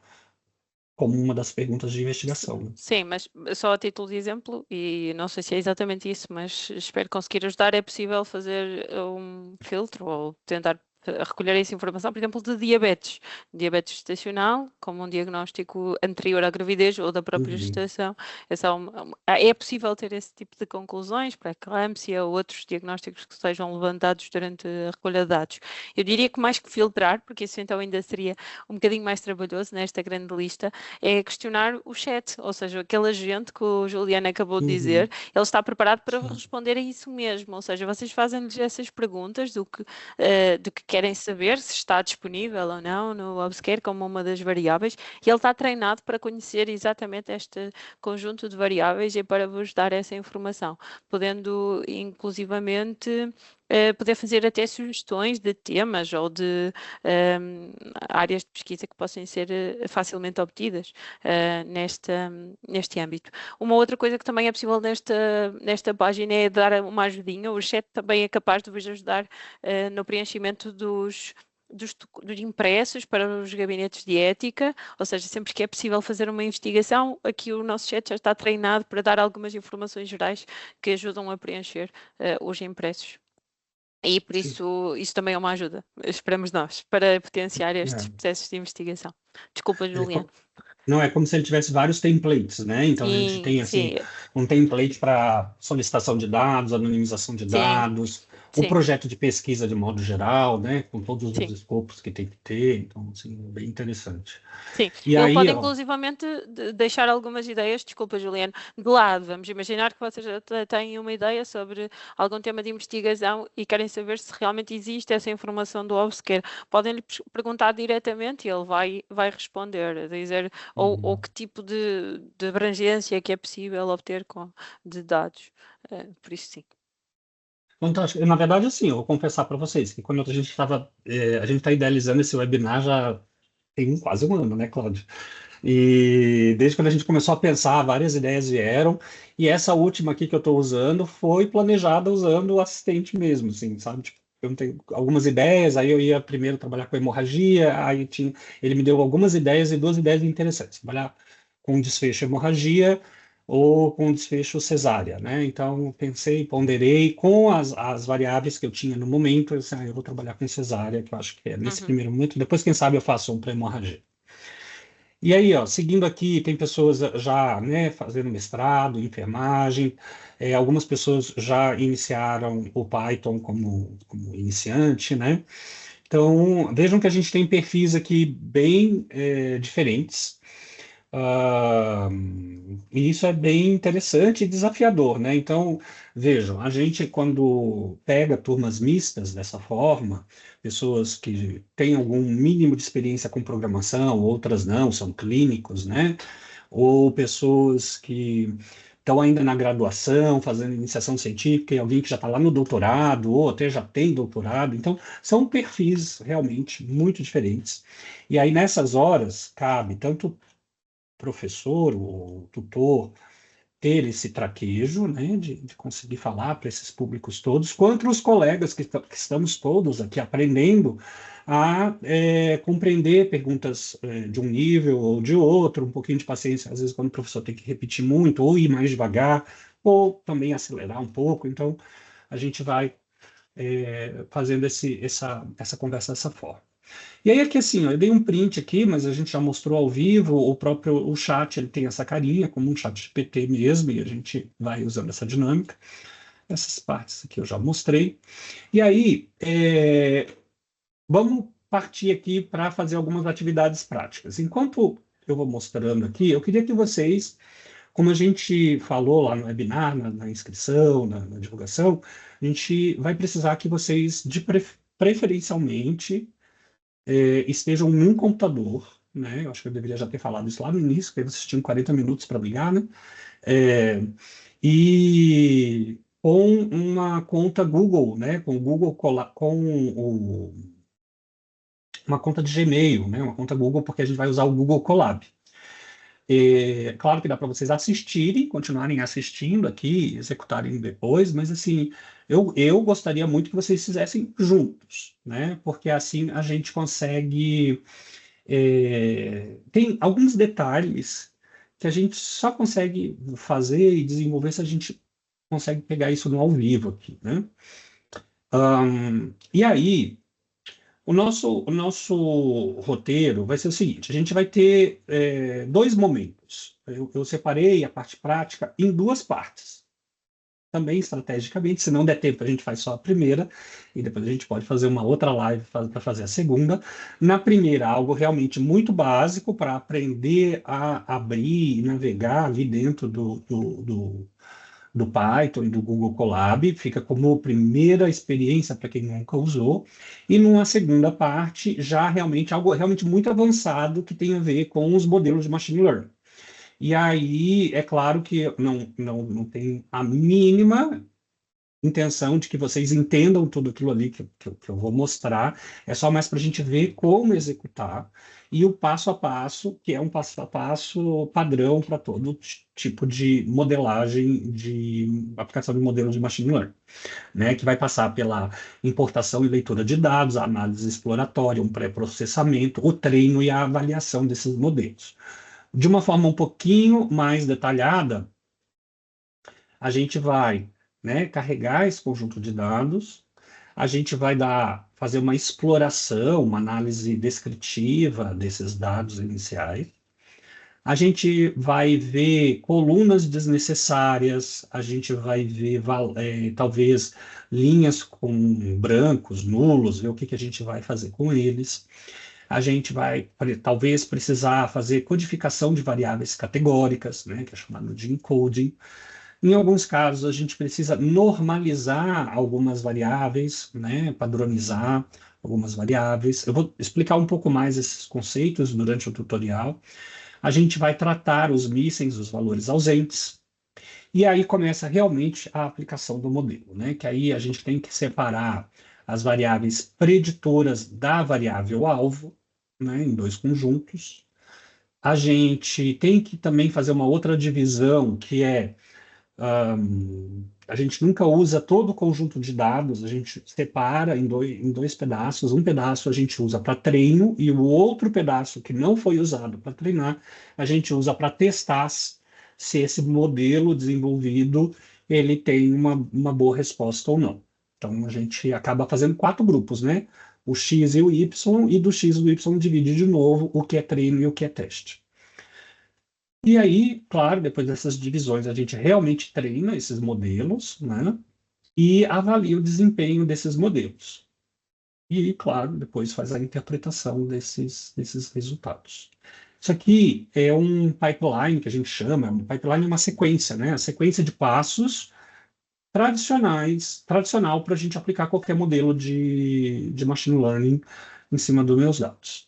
uma das perguntas de investigação, né? Sim, mas só a título de exemplo, e não sei se é exatamente isso, mas espero conseguir ajudar. É possível fazer um filtro ou tentar recolher essa informação, por exemplo, de diabetes. Diabetes gestacional, como um diagnóstico anterior à gravidez ou da própria Uhum. gestação. É possível ter esse tipo de conclusões para eclâmpsia ou outros diagnósticos que sejam levantados durante a recolha de dados. Eu diria que mais que filtrar, porque isso então ainda seria um bocadinho mais trabalhoso nesta grande lista, é questionar o chat, ou seja, aquele agente que o Juliano acabou de dizer, Uhum. ele está preparado para Sim. responder a isso mesmo, ou seja, vocês fazem-lhes essas perguntas do que querem saber, se está disponível ou não no Obscure como uma das variáveis, e ele está treinado para conhecer exatamente este conjunto de variáveis e para vos dar essa informação, podendo inclusivamente poder fazer até sugestões de temas ou de ehm, áreas de pesquisa que possam ser facilmente obtidas neste âmbito. Uma outra coisa que também é possível nesta página é dar uma ajudinha. O chat também é capaz de vos ajudar no preenchimento dos impressos para os gabinetes de ética, ou seja, sempre que é possível fazer uma investigação, aqui o nosso chat já está treinado para dar algumas informações gerais que ajudam a preencher os impressos. E por Sim. isso também é uma ajuda, esperamos nós, para potenciar estes É. processos de investigação. Desculpa, Ele Juliana. Não, é como se ele tivesse vários templates, né? Então a gente Sim, tem assim sim, um template para solicitação de dados, anonimização de sim, dados, o sim. projeto de pesquisa de modo geral, né? Com todos os Sim, escopos que tem que ter, então assim, bem interessante. sim. E Ele aí, pode ó, inclusivamente deixar algumas ideias, desculpa, Juliano, de lado. Vamos imaginar que vocês já têm uma ideia sobre algum tema de investigação e querem saber se realmente existe essa informação do Obscure. Podem lhe perguntar diretamente e ele vai responder, dizer ou uhum. que tipo de abrangência que é possível obter de dados. Por isso, sim. Fantástico. Na verdade, assim, eu vou confessar para vocês que quando a gente estava, a gente está idealizando esse webinar já tem quase um ano, né, Cláudio? E desde quando a gente começou a pensar, várias ideias vieram, e essa última aqui que eu estou usando foi planejada usando o assistente mesmo, assim, sabe? Tipo, eu tenho algumas ideias, aí eu ia primeiro trabalhar com hemorragia, ele me deu algumas ideias e duas ideias interessantes. Trabalhar com desfecho hemorragia ou com desfecho cesárea, né? Então, pensei, ponderei com as variáveis que eu tinha no momento, eu, disse, eu vou trabalhar com cesárea, que eu acho que é nesse Uhum, primeiro momento, depois, quem sabe, eu faço um para hemorragia. E aí, ó, seguindo aqui, tem pessoas já, né, fazendo mestrado, enfermagem, algumas pessoas já iniciaram o Python como iniciante, né? Então, vejam que a gente tem perfis aqui bem diferentes. Ah, e isso é bem interessante e desafiador, né? Então, vejam, a gente quando pega turmas mistas dessa forma, pessoas que têm algum mínimo de experiência com programação, outras não, são clínicos, né? Ou pessoas que estão ainda na graduação, fazendo iniciação científica, e alguém que já está lá no doutorado, ou até já tem doutorado. Então, são perfis realmente muito diferentes. E aí, nessas horas, cabe tanto professor ou tutor ter esse traquejo, né, de conseguir falar para esses públicos todos, quanto os colegas que estamos todos aqui aprendendo a compreender perguntas de um nível ou de outro, um pouquinho de paciência, às vezes quando o professor tem que repetir muito, ou ir mais devagar, ou também acelerar um pouco, então a gente vai fazendo essa conversa dessa forma. E aí aqui assim, ó, eu dei um print aqui, mas a gente já mostrou ao vivo, o chat ele tem essa carinha, como um chat GPT mesmo, e a gente vai usando essa dinâmica. Essas partes aqui eu já mostrei. E aí, vamos partir aqui para fazer algumas atividades práticas. Enquanto eu vou mostrando aqui, eu queria que vocês, como a gente falou lá no webinar, na inscrição, na divulgação, a gente vai precisar que vocês, preferencialmente, estejam num computador, né? Eu acho que eu deveria já ter falado isso lá no início, porque vocês tinham 40 minutos para ligar, né? É, e com uma conta Google, né? Com o Google uma conta de Gmail, né? Uma conta Google, porque a gente vai usar o Google Colab. Claro que dá para vocês assistirem, continuarem assistindo aqui, executarem depois, mas assim, eu gostaria muito que vocês fizessem juntos, né? Porque assim a gente consegue. Tem alguns detalhes que a gente só consegue fazer e desenvolver se a gente consegue pegar isso no ao vivo aqui, né? E aí, o nosso roteiro vai ser o seguinte: a gente vai ter dois momentos. Eu separei a parte prática em duas partes. Também estrategicamente, se não der tempo, a gente faz só a primeira, e depois a gente pode fazer uma outra live para fazer a segunda. Na primeira, algo realmente muito básico para aprender a abrir e navegar ali dentro do Python e do Google Colab, fica como primeira experiência para quem nunca usou, e numa segunda parte, já realmente algo realmente muito avançado que tem a ver com os modelos de machine learning. E aí, é claro que não tem a mínima intenção de que vocês entendam tudo aquilo ali que eu vou mostrar, é só mais para a gente ver como executar e o passo a passo, que é um passo a passo padrão para todo tipo de modelagem de aplicação de modelos de machine learning, né? Que vai passar pela importação e leitura de dados, a análise exploratória, um pré-processamento, o treino e a avaliação desses modelos. De uma forma um pouquinho mais detalhada, a gente vai, né, carregar esse conjunto de dados, a gente vai fazer uma exploração, uma análise descritiva desses dados iniciais, a gente vai ver colunas desnecessárias, a gente vai ver, talvez, linhas com brancos, nulos, ver o que a gente vai fazer com eles. A gente vai, talvez, precisar fazer codificação de variáveis categóricas, né, que é chamado de encoding. Em alguns casos, a gente precisa normalizar algumas variáveis, né, padronizar algumas variáveis. Eu vou explicar um pouco mais esses conceitos durante o tutorial. A gente vai tratar os missing, os valores ausentes, e aí começa realmente a aplicação do modelo, né? Que aí a gente tem que separar as variáveis preditoras da variável alvo, né, em dois conjuntos. A gente tem que também fazer uma outra divisão, que é a gente nunca usa todo o conjunto de dados, a gente separa em dois pedaços. Um pedaço a gente usa para treino e o outro pedaço que não foi usado para treinar, a gente usa para testar se esse modelo desenvolvido ele tem uma boa resposta ou não. Então a gente acaba fazendo quatro grupos, né? O X e o Y, e do X e do Y divide de novo o que é treino e o que é teste. E aí, claro, depois dessas divisões, a gente realmente treina esses modelos, né? E avalia o desempenho desses modelos. E, claro, depois faz a interpretação desses resultados. Isso aqui é um pipeline que a gente chama, um pipeline é uma sequência, né? A sequência de passos tradicional para a gente aplicar qualquer modelo de machine learning em cima dos meus dados.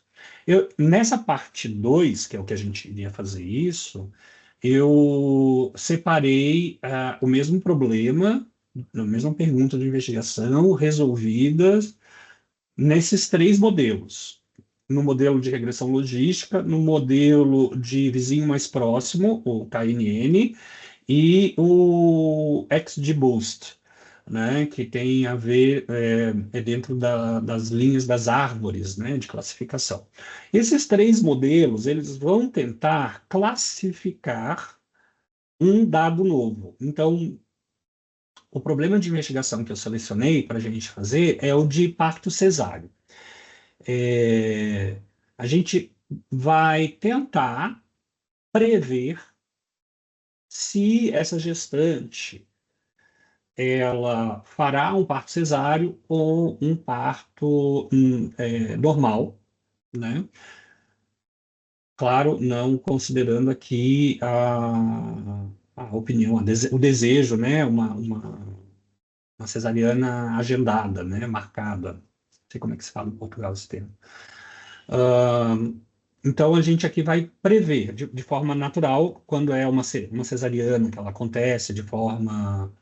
Nessa parte 2, que é o que a gente iria fazer isso, eu separei o mesmo problema, a mesma pergunta de investigação, resolvidas nesses três modelos. No modelo de regressão logística, no modelo de vizinho mais próximo, o KNN, e o XGBoost, né, que tem a ver dentro das linhas das árvores, né, de classificação. Esses três modelos, eles vão tentar classificar um dado novo. Então, o problema de investigação que eu selecionei para a gente fazer é o de parto cesáreo. A gente vai tentar prever se essa gestante ela fará um parto cesáreo ou um parto normal, né? Claro, não considerando aqui a opinião, o desejo, né? Uma cesariana agendada, né? Marcada. Não sei como é que se fala em Portugal esse termo. Ah, então, a gente aqui vai prever de forma natural, quando é uma cesariana, que ela acontece de forma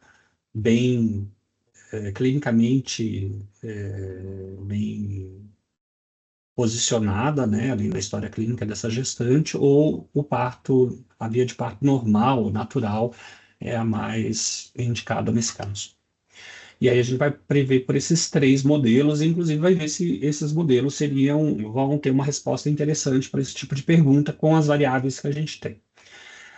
bem, clinicamente, bem posicionada, né, ali na história clínica dessa gestante, ou a via de parto normal, natural, é a mais indicada nesse caso. E aí a gente vai prever por esses três modelos, e inclusive vai ver se esses modelos vão ter uma resposta interessante para esse tipo de pergunta com as variáveis que a gente tem.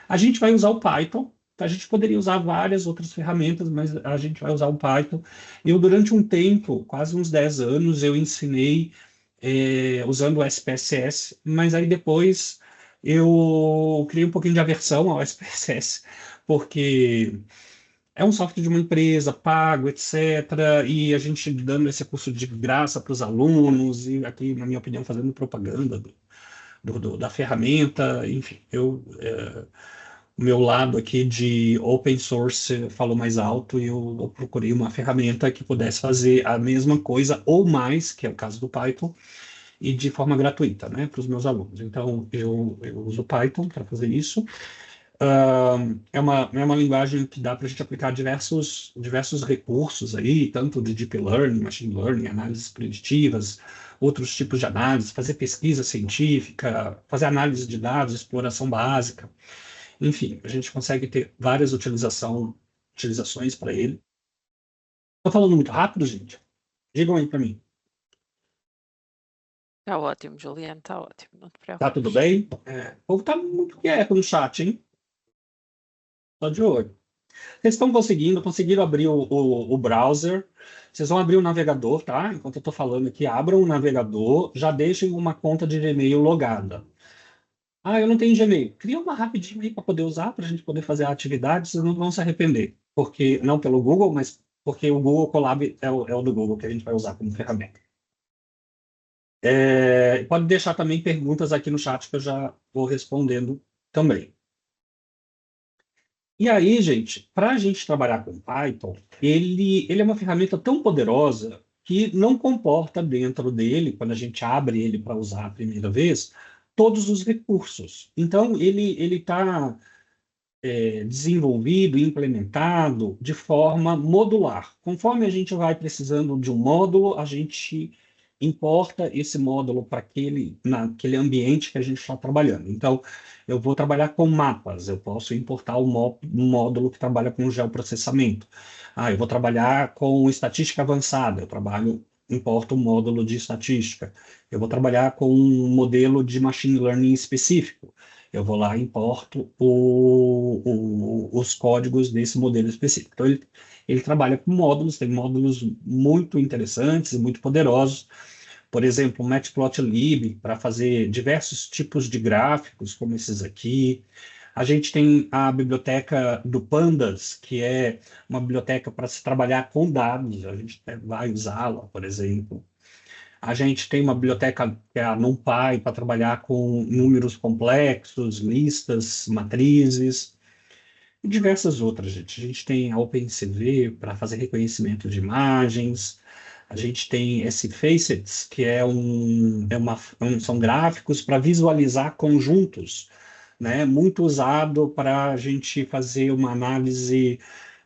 A gente vai usar o Python. A gente poderia usar várias outras ferramentas, mas a gente vai usar o Python. Eu, durante um tempo, quase uns 10 anos, eu ensinei usando o SPSS, mas aí depois eu criei um pouquinho de aversão ao SPSS, porque é um software de uma empresa, pago, etc. E a gente dando esse curso de graça para os alunos, e aqui, na minha opinião, fazendo propaganda da ferramenta, enfim, o meu lado aqui de open source falou mais alto e eu procurei uma ferramenta que pudesse fazer a mesma coisa ou mais, que é o caso do Python, e de forma gratuita, né, para os meus alunos. Então, eu uso Python para fazer isso. É uma linguagem que dá para a gente aplicar diversos recursos aí, tanto de deep learning, machine learning, análises preditivas, outros tipos de análise, fazer pesquisa científica, fazer análise de dados, exploração básica. Enfim, a gente consegue ter várias utilizações para ele. Estou falando muito rápido, gente? Digam aí para mim. Está ótimo, Juliano, está ótimo, não te Tá tudo preocupes. bem? O povo tá muito quieto no chat, hein? Tô de olho. Vocês estão conseguiram abrir o browser. Vocês vão abrir o navegador, tá? Enquanto eu estou falando aqui, abram o navegador, já deixem uma conta de Gmail logada. Ah, eu não tenho Gmail. Cria uma rapidinho aí para poder usar, para a gente poder fazer a atividade, vocês não vão se arrepender. Porque, não pelo Google, mas porque o Google Colab é o do Google que a gente vai usar como ferramenta. Pode deixar também perguntas aqui no chat que eu já vou respondendo também. E aí, gente, para a gente trabalhar com Python, ele é uma ferramenta tão poderosa que não comporta dentro dele, quando a gente abre ele para usar a primeira vez, todos os recursos. Então, ele está desenvolvido e implementado de forma modular. Conforme a gente vai precisando de um módulo, a gente importa esse módulo para naquele ambiente que a gente está trabalhando. Então, eu vou trabalhar com mapas, eu posso importar um módulo que trabalha com geoprocessamento. Ah, eu vou trabalhar com estatística avançada, importo um módulo de estatística. Eu vou trabalhar com um modelo de machine learning específico. Eu vou lá e importo os códigos desse modelo específico. Então, ele trabalha com módulos, tem módulos muito interessantes e muito poderosos. Por exemplo, o Matplotlib, para fazer diversos tipos de gráficos, como esses aqui. A gente tem a biblioteca do Pandas, que é uma biblioteca para se trabalhar com dados. A gente vai usá-la, por exemplo. A gente tem uma biblioteca que é a NumPy para trabalhar com números complexos, listas, matrizes e diversas outras, gente. A gente tem a OpenCV para fazer reconhecimento de imagens. A gente tem esse Facets, que são gráficos para visualizar conjuntos, né? Muito usado para a gente fazer uma análise,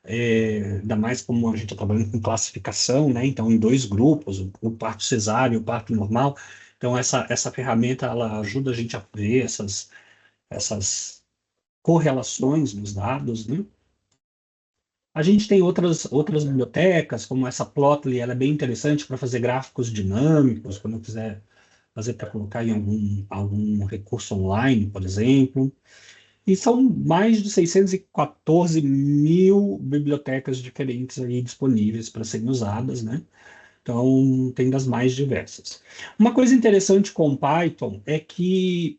ainda mais como a gente está trabalhando com classificação, né? Então, em dois grupos, o parto cesáreo e o parto normal. Então, essa ferramenta ela ajuda a gente a ver essas correlações nos dados, né? A gente tem outras bibliotecas, como essa Plotly, ela é bem interessante para fazer gráficos dinâmicos, quando eu quiser fazer para colocar em algum recurso online, por exemplo. E são mais de 614 mil bibliotecas diferentes aí disponíveis para serem usadas, né? Então, tem das mais diversas. Uma coisa interessante com Python é que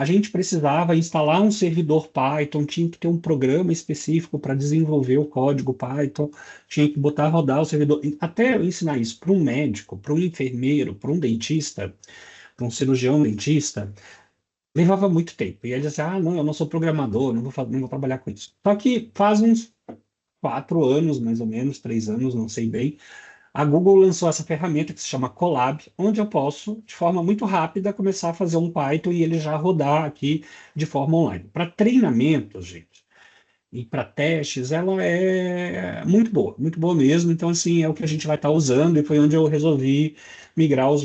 a gente precisava instalar um servidor Python, tinha que ter um programa específico para desenvolver o código Python, tinha que botar rodar o servidor. Até eu ensinar isso para um médico, para um enfermeiro, para um dentista, para um cirurgião dentista, levava muito tempo. E ele dizia, ah, não, eu não sou programador, não vou trabalhar com isso. Só que faz uns 4 anos, mais ou menos, 3 anos, não sei bem, a Google lançou essa ferramenta que se chama Colab, onde eu posso, de forma muito rápida, começar a fazer um Python e ele já rodar aqui de forma online. Para treinamentos, gente, e para testes, ela é muito boa mesmo. Então, assim, é o que a gente vai estar usando e foi onde eu resolvi migrar as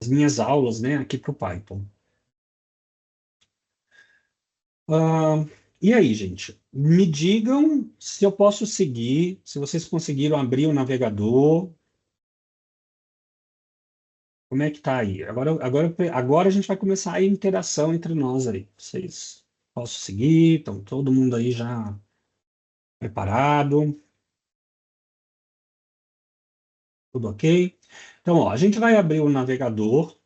minhas aulas, né, aqui para o Python. Ah, e aí, gente? Me digam se eu posso seguir, se vocês conseguiram abrir o navegador. Como é que tá aí? Agora a gente vai começar a interação entre nós aí. Vocês posso seguir? Estão todo mundo aí já preparado? Tudo ok? Então, ó, a gente vai abrir o navegador,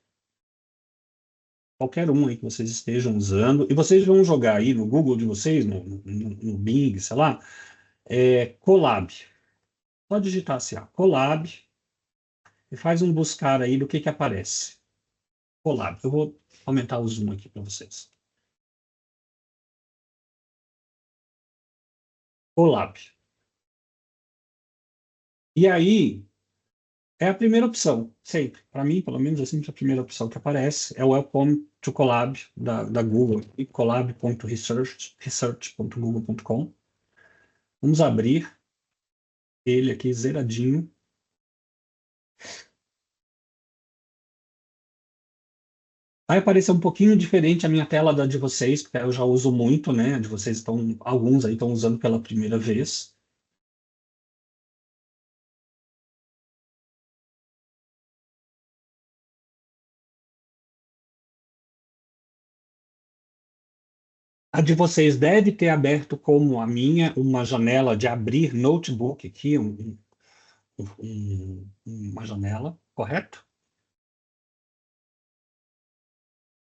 qualquer um aí que vocês estejam usando, e vocês vão jogar aí no Google de vocês, no Bing, sei lá, Colab. Pode digitar assim, ó, Colab, e faz um buscar aí do que aparece. Colab. Eu vou aumentar o zoom aqui para vocês. Colab. E aí, é a primeira opção, sempre. Para mim, pelo menos, é sempre a primeira opção que aparece. É o Welcome to Colab da Google, e colab.research.google.com. Vamos abrir ele aqui zeradinho. Vai aparecer um pouquinho diferente a minha tela da de vocês, porque eu já uso muito, né? A de vocês estão, alguns aí estão usando pela primeira vez. A de vocês deve ter aberto como a minha uma janela de abrir notebook aqui, uma janela, correto?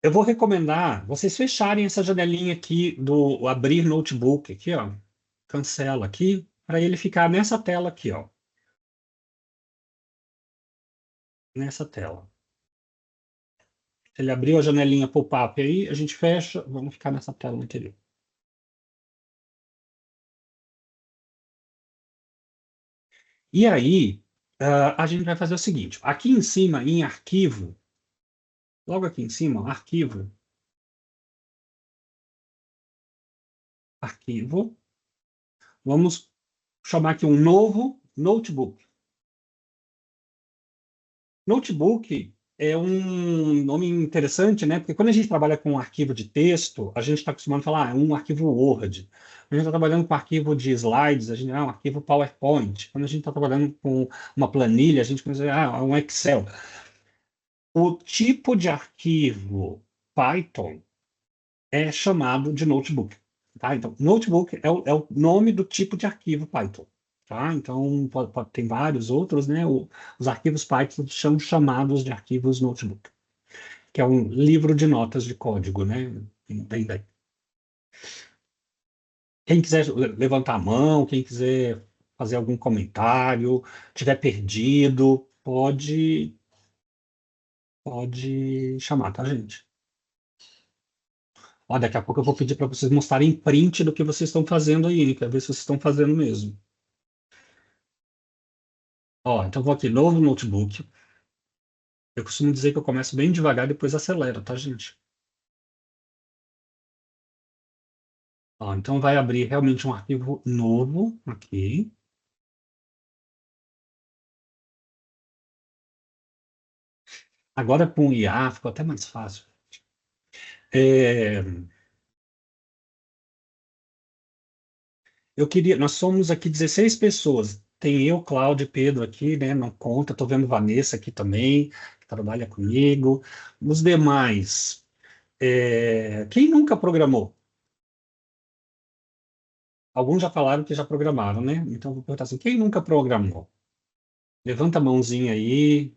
Eu vou recomendar vocês fecharem essa janelinha aqui do abrir notebook aqui, ó. Cancela aqui para ele ficar nessa tela aqui, ó. Nessa tela. Se ele abriu a janelinha pop-up aí, a gente fecha, vamos ficar nessa tela anterior. E aí, a gente vai fazer o seguinte: aqui em cima, em arquivo, logo aqui em cima, ó, arquivo, arquivo, vamos chamar aqui um novo notebook. Notebook é um nome interessante, né? Porque quando a gente trabalha com um arquivo de texto, a gente está acostumado a falar, é um arquivo Word. Quando a gente está trabalhando com arquivo de slides, a gente é um arquivo PowerPoint. Quando a gente está trabalhando com uma planilha, a gente pensa, é um Excel. O tipo de arquivo Python é chamado de notebook. Tá? Então, notebook é o nome do tipo de arquivo Python. Tá? Então, tem vários outros, né? Os arquivos Python são chamados de arquivos notebook, que é um livro de notas de código, né? Bem daí. Quem quiser levantar a mão, quem quiser fazer algum comentário, tiver perdido, pode chamar, tá, gente? Ó, daqui a pouco eu vou pedir para vocês mostrarem print do que vocês estão fazendo aí, quero ver se vocês estão fazendo mesmo. Ó, então vou aqui, novo notebook. Eu costumo dizer que eu começo bem devagar, depois acelero, tá, gente? Ó, então vai abrir realmente um arquivo novo aqui. Agora com o IA ficou até mais fácil. É, nós somos aqui 16 pessoas. Tem eu, Cláudio e Pedro aqui, né? Não conta. Estou vendo Vanessa aqui também, que trabalha comigo. Os demais, quem nunca programou? Alguns já falaram que já programaram, né? Então vou perguntar assim, quem nunca programou? Levanta a mãozinha aí.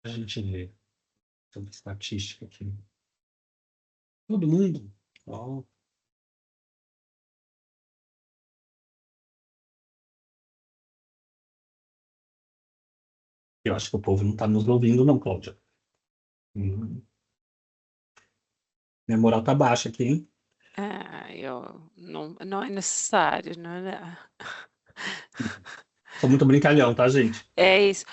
A gente vê sobre estatística aqui. Todo mundo. Ó, eu acho que o povo não está nos ouvindo, não, Cláudia. Hum, Minha moral tá baixa aqui, hein? Não é necessário, não é? Sou muito brincalhão, tá, gente? É isso.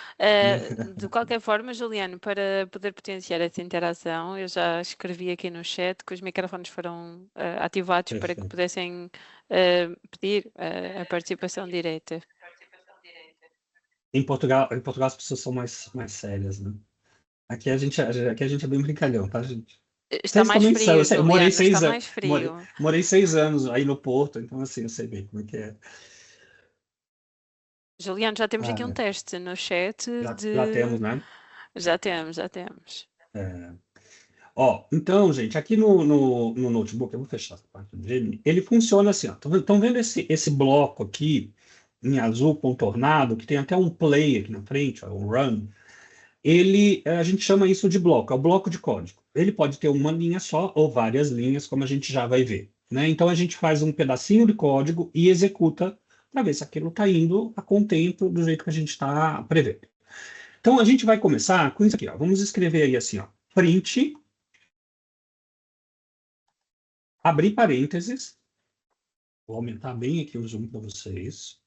De qualquer forma, Juliano, para poder potenciar essa interação, eu já escrevi aqui no chat que os microfones foram ativados para que Perfeito. pudessem pedir a participação direta. Em Portugal as pessoas são mais sérias, né? Aqui a gente é bem brincalhão, tá, gente? Está Vocês mais também são. frio, Eu morei Juliano, está 6 anos. mais Morei, frio. morei 6 anos aí no Porto, então assim, eu sei bem como é que é. Juliano, já temos aqui um Ah, teste no chat já temos, né? Já temos, já temos. É. Ó, então, gente, aqui no notebook, eu vou fechar essa parte do Gemini, ele funciona assim, ó. Estão vendo esse bloco aqui, em azul contornado, que tem até um play aqui na frente, ó, um run? A gente chama isso de bloco, é o bloco de código. Ele pode ter uma linha só ou várias linhas, como a gente já vai ver, né? Então a gente faz um pedacinho de código e executa para ver se aquilo está indo a contento do jeito que a gente está prevendo. Então a gente vai começar com isso aqui, ó. Vamos escrever aí assim, ó, print, abrir parênteses, vou aumentar bem aqui o zoom para vocês.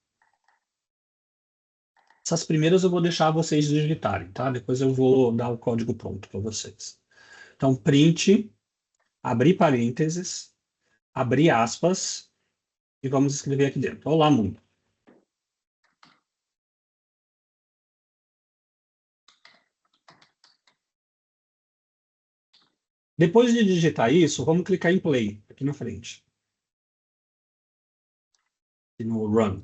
Essas primeiras eu vou deixar vocês digitarem, tá? Depois eu vou dar o código pronto para vocês. Então, print, abrir parênteses, abrir aspas, e vamos escrever aqui dentro. Olá, mundo. Depois de digitar isso, vamos clicar em play, aqui na frente. Aqui no run.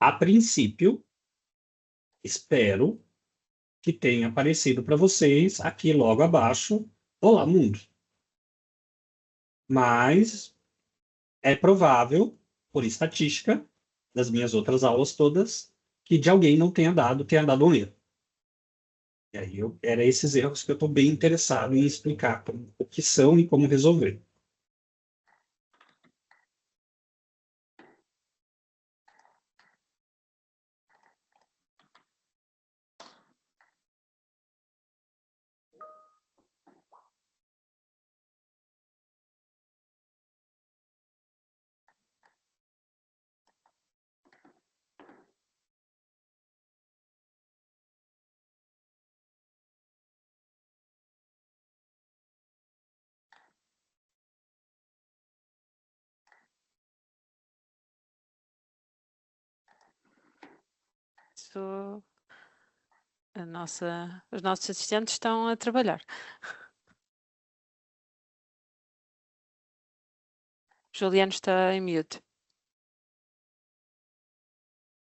A princípio, espero que tenha aparecido para vocês aqui logo abaixo. Olá, mundo. Mas é provável, por estatística, das minhas outras aulas todas, que de alguém não tenha dado um erro. E aí era esses erros que eu estou bem interessado em explicar o que são e como resolver. Isso, os nossos assistentes estão a trabalhar. Juliano está em mute.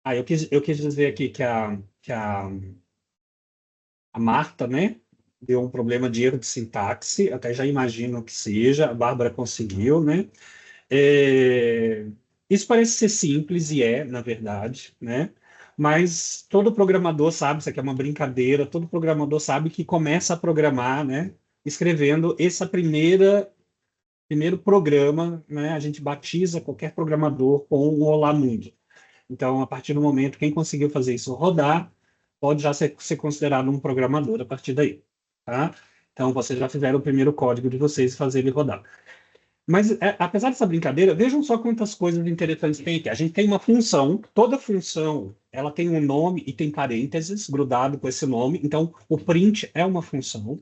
Eu quis dizer aqui que a Marta, né, deu um problema de erro de sintaxe, até já imagino que seja, a Bárbara conseguiu, né? É, Isso parece ser simples e é, na verdade, né? Mas todo programador sabe, isso aqui é uma brincadeira, todo programador sabe que começa a programar, né? Escrevendo essa primeiro programa, né? A gente batiza qualquer programador com um Olá Mundo. Então, a partir do momento, quem conseguiu fazer isso rodar, pode já ser considerado um programador a partir daí, tá? Então, vocês já fizeram o primeiro código de vocês e fazer ele rodar. Mas, apesar dessa brincadeira, vejam só quantas coisas interessantes tem aqui. A gente tem uma função, toda função, ela tem um nome e tem parênteses grudado com esse nome. Então, o print é uma função.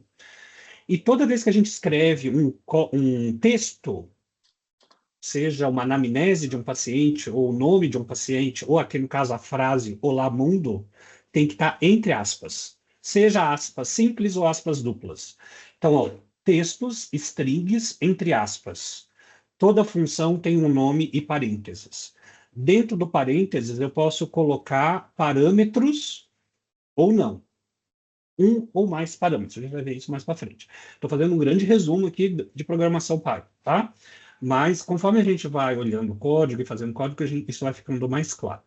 E toda vez que a gente escreve um texto, seja uma anamnese de um paciente, ou o nome de um paciente, ou aqui no caso a frase Olá Mundo, tem que estar entre aspas. Seja aspas simples ou aspas duplas. Então, ó, textos, strings, entre aspas. Toda função tem um nome e parênteses. Dentro do parênteses, eu posso colocar parâmetros ou não. Um ou mais parâmetros. A gente vai ver isso mais para frente. Estou fazendo um grande resumo aqui de programação Python, tá? Mas conforme a gente vai olhando o código e fazendo código, isso vai ficando mais claro.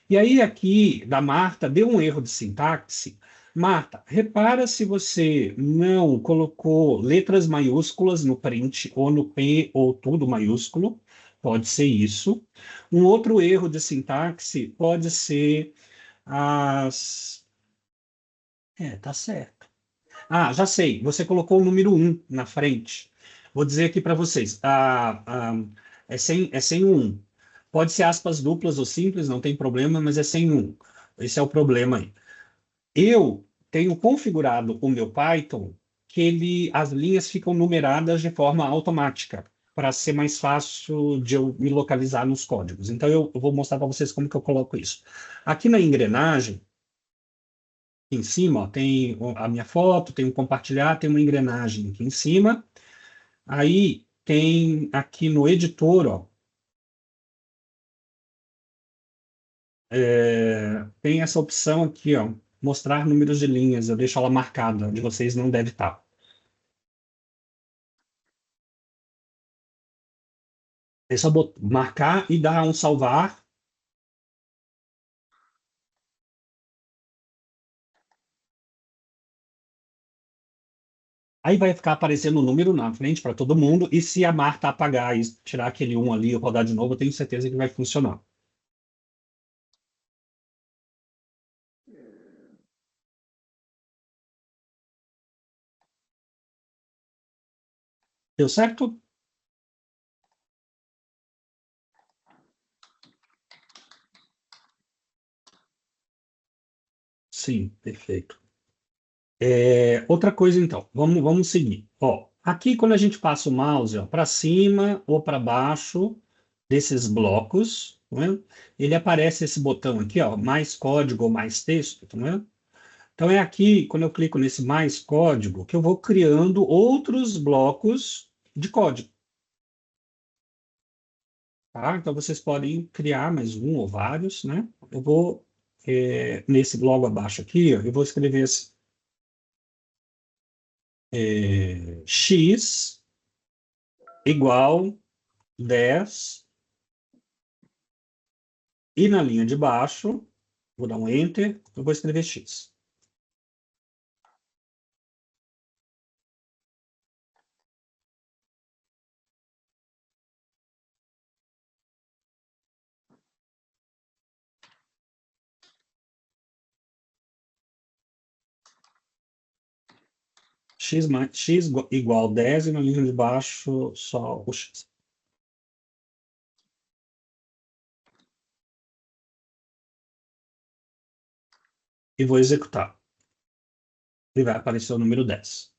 E aí, aqui, da Marta, deu um erro de sintaxe. Marta, repara se você não colocou letras maiúsculas no print, ou no P, ou tudo maiúsculo. Pode ser isso. Um outro erro de sintaxe pode ser as. É, tá certo. Ah, já sei. Você colocou o número um na frente. Vou dizer aqui para vocês. É sem o 1. Pode ser aspas duplas ou simples, não tem problema, mas é sem um. Esse é o problema aí. Eu tenho configurado o meu Python que as linhas ficam numeradas de forma automática, para ser mais fácil de eu me localizar nos códigos. Então, eu vou mostrar para vocês como que eu coloco isso. Aqui na engrenagem, em cima, ó, tem a minha foto, tem um compartilhar, tem uma engrenagem aqui em cima. Aí tem aqui no editor, ó, tem essa opção aqui, ó, mostrar números de linhas. Eu deixo ela marcada, de vocês não deve estar. É só marcar e dar um salvar. Aí vai ficar aparecendo o número na frente para todo mundo. E se a Marta apagar e tirar aquele um ali e rodar de novo, eu tenho certeza que vai funcionar. Deu certo? Sim, perfeito. Outra coisa, então, vamos seguir. Ó, aqui, quando a gente passa o mouse para cima ou para baixo desses blocos, tá vendo? Ele aparece esse botão aqui, ó, mais código ou mais texto, tá vendo? Então, é aqui, quando eu clico nesse mais código, que eu vou criando outros blocos de código. Tá? Então, vocês podem criar mais um ou vários, né? Eu vou, nesse logo abaixo aqui, ó, eu vou escrever assim, x igual 10, e na linha de baixo, vou dar um Enter, eu vou escrever x. X igual 10 e na linha de baixo só o x. E vou executar. E vai aparecer o número 10.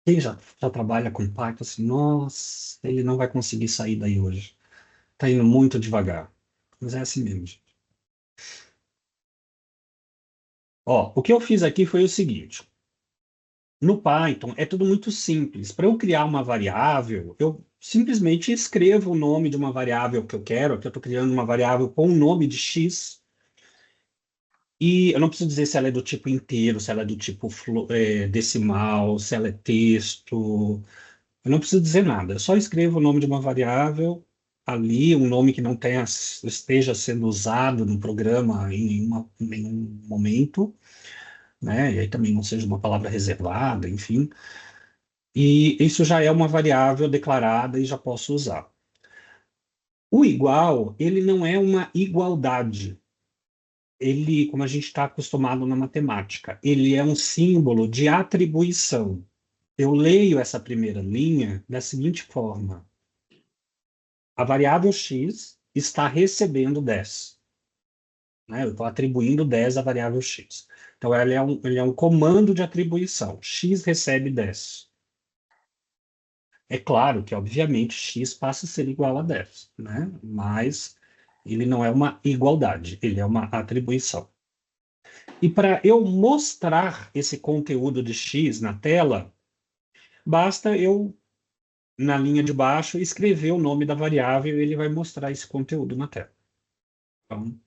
Quem já trabalha com Python, assim, nossa, ele não vai conseguir sair daí hoje. Tá indo muito devagar. Mas é assim mesmo, gente. Ó, o que eu fiz aqui foi o seguinte. No Python é tudo muito simples. Para eu criar uma variável, eu simplesmente escrevo o nome de uma variável que eu quero, que eu estou criando uma variável com o nome de x, e eu não preciso dizer se ela é do tipo inteiro, se ela é do tipo decimal, se ela é texto. Eu não preciso dizer nada. Eu só escrevo o nome de uma variável ali, um nome que não esteja sendo usado no programa em nenhum momento, né? E aí também não seja uma palavra reservada, enfim. E isso já é uma variável declarada e já posso usar. O igual, ele não é uma igualdade. Ele, como a gente está acostumado na matemática, ele é um símbolo de atribuição. Eu leio essa primeira linha da seguinte forma: a variável x está recebendo 10. Né? Eu estou atribuindo 10 à variável x. Então, ele é um comando de atribuição. X recebe 10. É claro que, obviamente, x passa a ser igual a 10, né? Mas ele não é uma igualdade, ele é uma atribuição. E para eu mostrar esse conteúdo de x na tela, basta eu, na linha de baixo, escrever o nome da variável e ele vai mostrar esse conteúdo na tela. Então,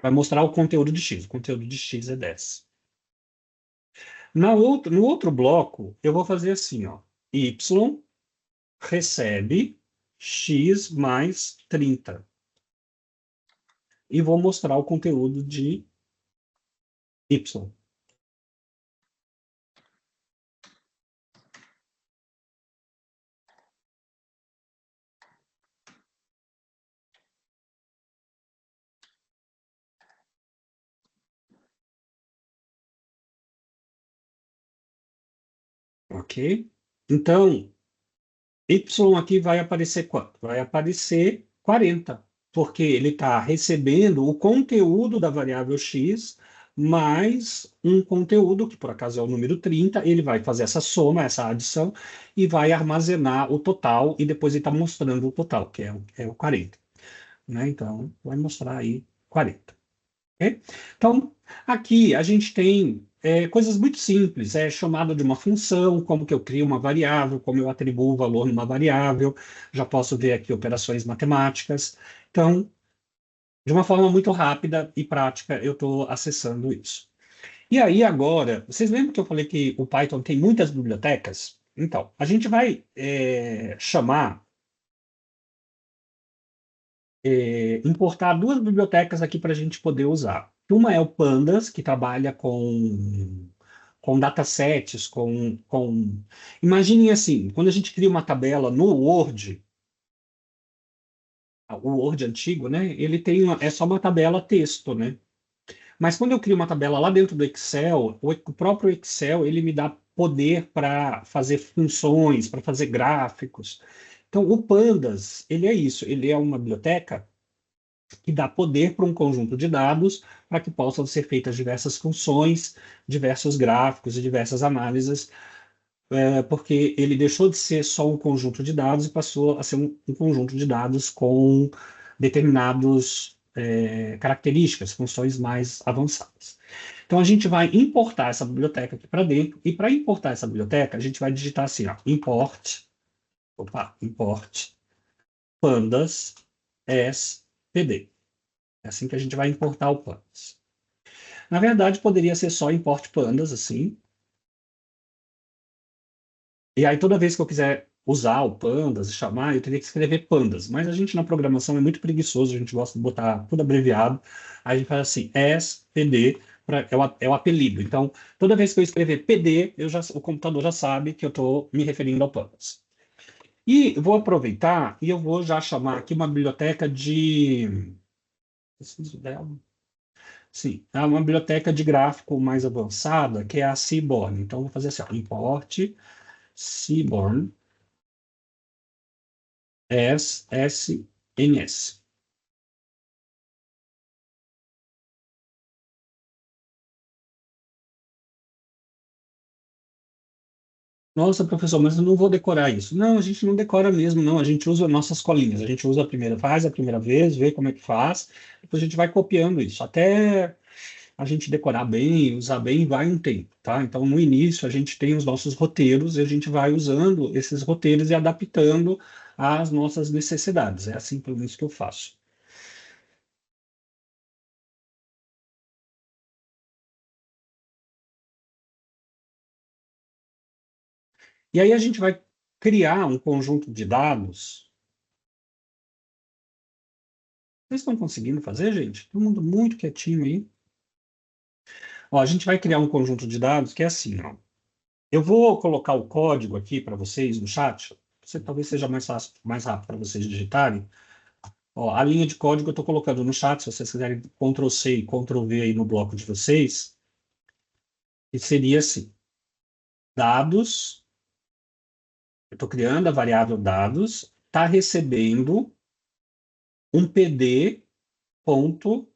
vai mostrar o conteúdo de x. O conteúdo de x é 10. No outro bloco, eu vou fazer assim, ó. Y recebe x mais 30. E vou mostrar o conteúdo de y. Ok? Então, y aqui vai aparecer quanto? Vai aparecer 40, porque ele está recebendo o conteúdo da variável x mais um conteúdo, que por acaso é o número 30, ele vai fazer essa soma, essa adição, e vai armazenar o total, e depois ele está mostrando o total, que é o 40. Né? Então, vai mostrar aí 40. Ok? Então, aqui a gente tem coisas muito simples, é chamada de uma função, como que eu crio uma variável, como eu atribuo o valor numa variável, já posso ver aqui operações matemáticas. Então, de uma forma muito rápida e prática, eu estou acessando isso. E aí, agora, vocês lembram que eu falei que o Python tem muitas bibliotecas? Então, a gente vai chamar, importar duas bibliotecas aqui para a gente poder usar. Uma é o Pandas, que trabalha com datasets, Imaginem assim, quando a gente cria uma tabela no Word, o Word antigo, né? Ele tem é só uma tabela texto, né? Mas quando eu crio uma tabela lá dentro do Excel, o próprio Excel, ele me dá poder para fazer funções, para fazer gráficos. Então, o Pandas, ele é isso, ele é uma biblioteca que dá poder para um conjunto de dados para que possam ser feitas diversas funções, diversos gráficos e diversas análises, porque ele deixou de ser só um conjunto de dados e passou a ser um conjunto de dados com determinados características, funções mais avançadas. Então a gente vai importar essa biblioteca aqui para dentro, e para importar essa biblioteca, a gente vai digitar assim, ó, import pandas as pd. É assim que a gente vai importar o pandas. Na verdade, poderia ser só import pandas, assim. E aí, toda vez que eu quiser usar o pandas e chamar, eu teria que escrever pandas. Mas a gente na programação é muito preguiçoso, a gente gosta de botar tudo abreviado. Aí a gente faz assim, pd, é o apelido. Então, toda vez que eu escrever pd, o computador já sabe que eu estou me referindo ao pandas. E vou aproveitar e eu vou já chamar aqui uma biblioteca de. Preciso dela. Sim, é uma biblioteca de gráfico mais avançada, que é a Seaborn. Então, vou fazer assim, ó, import Seaborn as SNS. Nossa, professor, mas eu não vou decorar isso. Não, a gente não decora mesmo, não. A gente usa nossas colinhas. A gente usa a primeira, faz a primeira vez, vê como é que faz, depois a gente vai copiando isso. Até a gente decorar bem, usar bem, vai um tempo, tá? Então, no início, a gente tem os nossos roteiros e a gente vai usando esses roteiros e adaptando às nossas necessidades. É assim, pelo menos, que eu faço. E aí a gente vai criar um conjunto de dados. Vocês estão conseguindo fazer, gente? Todo mundo muito quietinho aí. Ó, a gente vai criar um conjunto de dados que é assim, ó. Eu vou colocar o código aqui para vocês no chat. Talvez seja mais fácil, mais rápido para vocês digitarem. Ó, a linha de código eu estou colocando no chat, se vocês quiserem Ctrl+C e Ctrl+V aí no bloco de vocês. E seria assim, dados, eu estou criando a variável dados, está recebendo um PD ponto,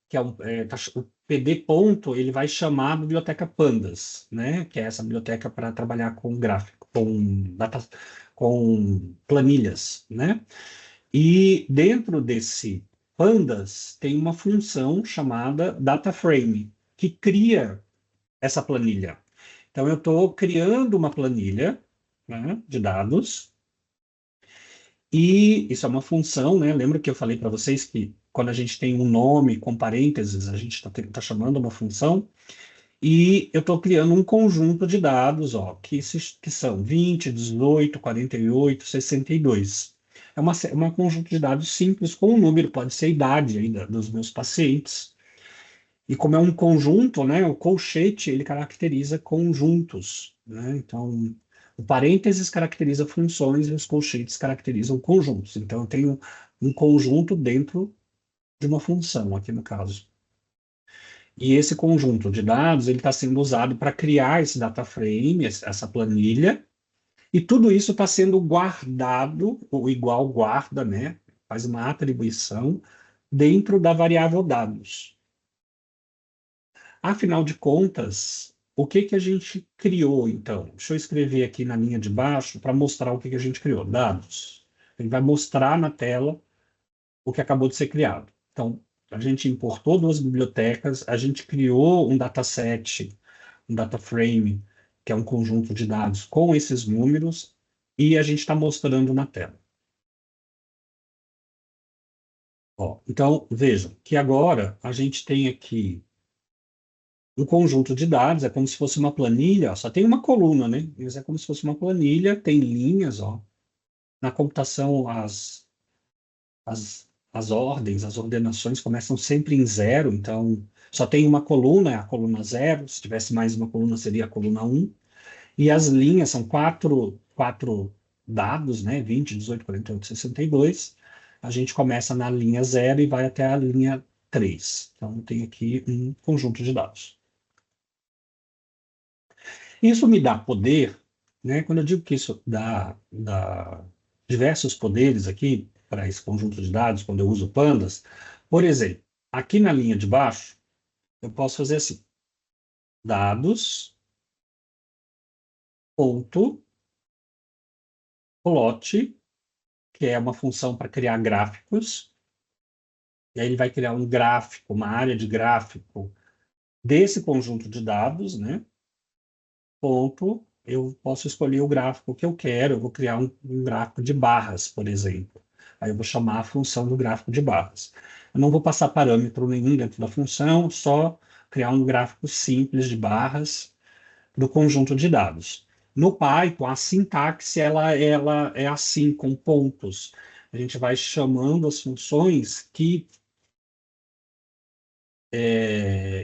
que é, o PD ponto, ele vai chamar a biblioteca Pandas, né? Que é essa biblioteca para trabalhar com gráfico, com planilhas, né? E dentro desse Pandas tem uma função chamada DataFrame, que cria essa planilha. Então eu estou criando uma planilha, né, de dados. E isso é uma função, né? Lembra que eu falei para vocês que quando a gente tem um nome com parênteses, a gente está chamando uma função. E eu estou criando um conjunto de dados, ó, que são 20, 18, 48, 62. É um conjunto de dados simples com um número, pode ser a idade aí dos meus pacientes. E como é um conjunto, né, o colchete, ele caracteriza conjuntos, né? Então, o parênteses caracteriza funções e os colchetes caracterizam conjuntos. Então, eu tenho um conjunto dentro de uma função, aqui no caso. E esse conjunto de dados ele está sendo usado para criar esse data frame, essa planilha, e tudo isso está sendo guardado, o igual guarda, né? Faz uma atribuição dentro da variável dados. Afinal de contas, o que que a gente criou, então? Deixa eu escrever aqui na linha de baixo para mostrar o que que a gente criou. Dados. Ele vai mostrar na tela o que acabou de ser criado. Então, a gente importou duas bibliotecas, a gente criou um dataset, um data frame, que é um conjunto de dados com esses números, e a gente está mostrando na tela. Ó, então, vejam que agora a gente tem aqui um conjunto de dados, é como se fosse uma planilha, ó, só tem uma coluna, né? Mas é como se fosse uma planilha, tem linhas, ó. Na computação, as ordens, as ordenações começam sempre em zero, então só tem uma coluna, é a coluna zero. Se tivesse mais uma coluna, seria a coluna um. E as linhas são quatro dados, né? 20, 18, 48, 62. A gente começa na linha zero e vai até a linha 3. Então, tem aqui um conjunto de dados. Isso me dá poder, né? Quando eu digo que isso dá diversos poderes aqui para esse conjunto de dados, quando eu uso pandas, por exemplo, aqui na linha de baixo, eu posso fazer assim: dados, ponto, plot, que é uma função para criar gráficos, e aí ele vai criar um gráfico, uma área de gráfico desse conjunto de dados, né? Ponto, eu posso escolher o gráfico que eu quero, eu vou criar um gráfico de barras, por exemplo. Aí eu vou chamar a função do gráfico de barras. Eu não vou passar parâmetro nenhum dentro da função, só criar um gráfico simples de barras do conjunto de dados. No Python, a sintaxe ela é assim, com pontos. A gente vai chamando as funções que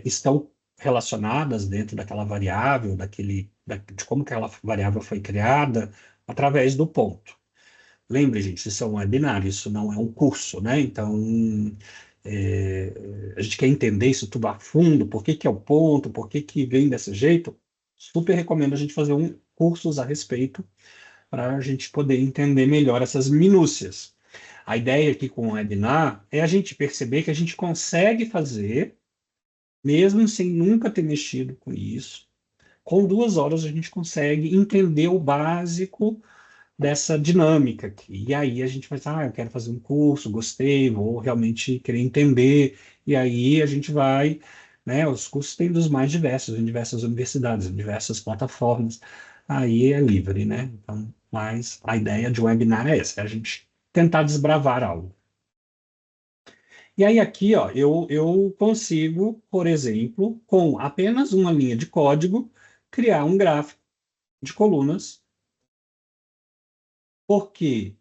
estão relacionadas dentro daquela variável, de como aquela variável foi criada, através do ponto. Lembre, gente, isso é um webinar, isso não é um curso, né? Então, a gente quer entender isso tudo a fundo, por que que é o ponto, por que que vem desse jeito. Super recomendo a gente fazer cursos a respeito para a gente poder entender melhor essas minúcias. A ideia aqui com o webinar é a gente perceber que a gente consegue fazer mesmo sem nunca ter mexido com isso. Com 2 horas a gente consegue entender o básico dessa dinâmica aqui. E aí a gente vai, eu quero fazer um curso, gostei, vou realmente querer entender. E aí a gente vai, né? Os cursos têm dos mais diversos, em diversas universidades, em diversas plataformas. Aí é livre, né? Então, mas a ideia de um webinar é essa, é a gente tentar desbravar algo. E aí aqui, ó, eu consigo, por exemplo, com apenas uma linha de código, criar um gráfico de colunas, porque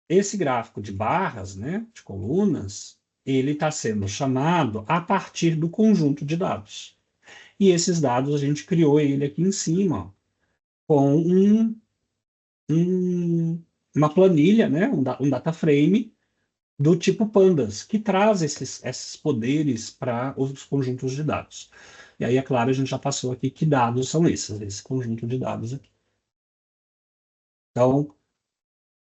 esse gráfico de barras, né, de colunas, ele está sendo chamado a partir do conjunto de dados. E esses dados a gente criou ele aqui em cima, ó, com um- uma planilha, né, um data frame do tipo pandas, que traz esses poderes para os conjuntos de dados. E aí, é claro, a gente já passou aqui que dados são esses, esse conjunto de dados aqui. Então,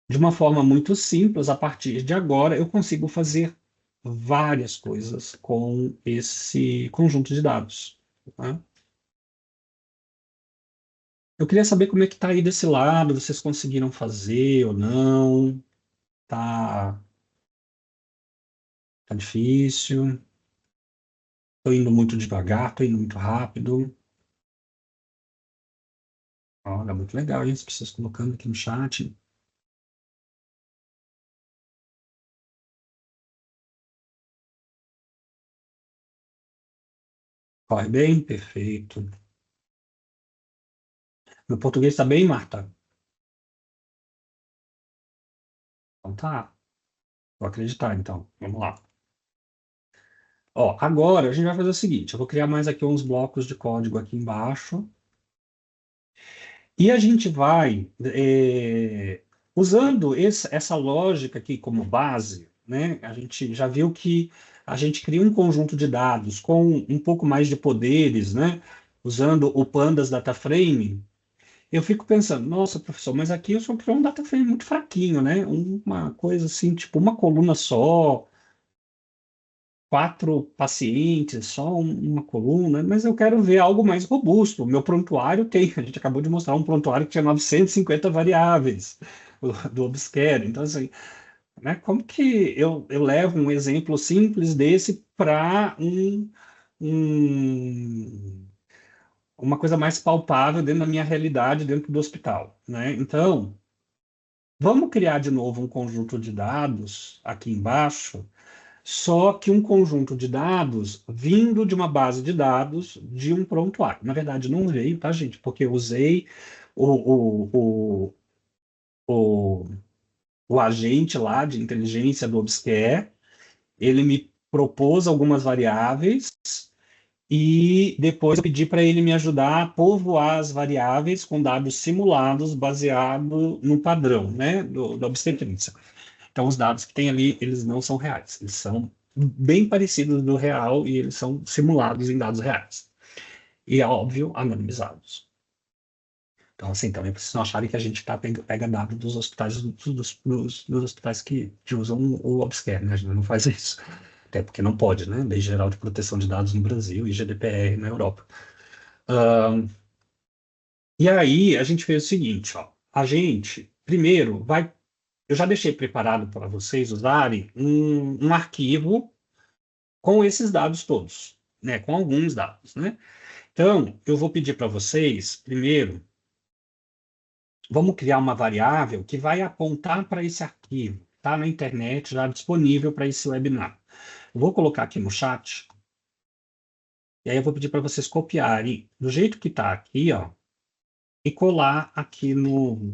de uma forma muito simples, a partir de agora, eu consigo fazer várias coisas com esse conjunto de dados. Tá? Eu queria saber como é que está aí desse lado, vocês conseguiram fazer ou não? Tá, tá difícil? Estou indo muito devagar, estou indo muito rápido. Olha, muito legal isso que vocês colocando aqui no chat. Corre bem? Perfeito. Meu português está bem, Marta? Então tá. Vou acreditar, então. Vamos lá. Ó, agora a gente vai fazer o seguinte: eu vou criar mais aqui uns blocos de código aqui embaixo. E a gente vai, usando essa lógica aqui como base, né? A gente já viu que a gente cria um conjunto de dados com um pouco mais de poderes, né? Usando o Pandas Data Frame. Eu fico pensando, nossa, professor, mas aqui eu só criei um data frame muito fraquinho, né? Uma coisa assim, tipo uma coluna só, quatro pacientes, só uma coluna, mas eu quero ver algo mais robusto. O meu prontuário tem, a gente acabou de mostrar um prontuário que tinha 950 variáveis do Obscure. Então, assim, né, como que eu levo um exemplo simples desse para um, uma coisa mais palpável dentro da minha realidade, dentro do hospital, né? Então, vamos criar de novo um conjunto de dados aqui embaixo, só que um conjunto de dados vindo de uma base de dados de um prontuário. Na verdade, não veio, tá, gente? Porque eu usei o, o, o, o agente lá de inteligência do Obscure, ele me propôs algumas variáveis e depois eu pedi para ele me ajudar a povoar as variáveis com dados simulados baseado no padrão, né, da obstetrícia. Então, os dados que tem ali, eles não são reais. Eles são bem parecidos do real e eles são simulados em dados reais. E, é óbvio, anonimizados. Então, assim, também para vocês não acharem que a gente pega dados dos hospitais, dos hospitais que usam o Obscure, né? A gente não faz isso. Até porque não pode, né? Lei Geral de Proteção de Dados no Brasil e GDPR na Europa. E aí, a gente fez o seguinte, ó. A gente, primeiro, vai. Eu já deixei preparado para vocês usarem um arquivo com esses dados todos, né? Com alguns dados, né? Então, eu vou pedir para vocês, primeiro, vamos criar uma variável que vai apontar para esse arquivo. Está na internet, já disponível para esse webinar. Eu vou colocar aqui no chat, e aí eu vou pedir para vocês copiarem do jeito que está aqui, ó, e colar aqui num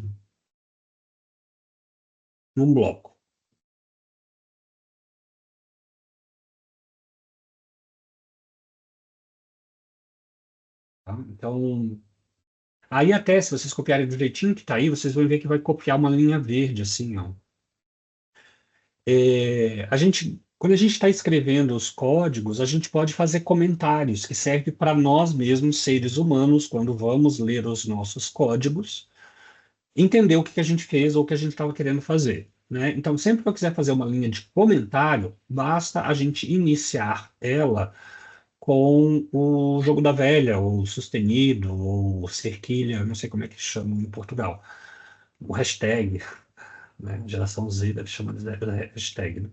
bloco. Tá? Então, aí até se vocês copiarem do jeitinho que está aí, vocês vão ver que vai copiar uma linha verde, assim, ó. Quando a gente está escrevendo os códigos, a gente pode fazer comentários que servem para nós mesmos, seres humanos, quando vamos ler os nossos códigos, entender o que que a gente fez ou o que a gente estava querendo fazer, né? Então, sempre que eu quiser fazer uma linha de comentário, basta a gente iniciar ela com o jogo da velha, ou sustenido, ou cerquilha, não sei como é que chamam em Portugal, o hashtag, né? Geração Z deve chamar de hashtag, né?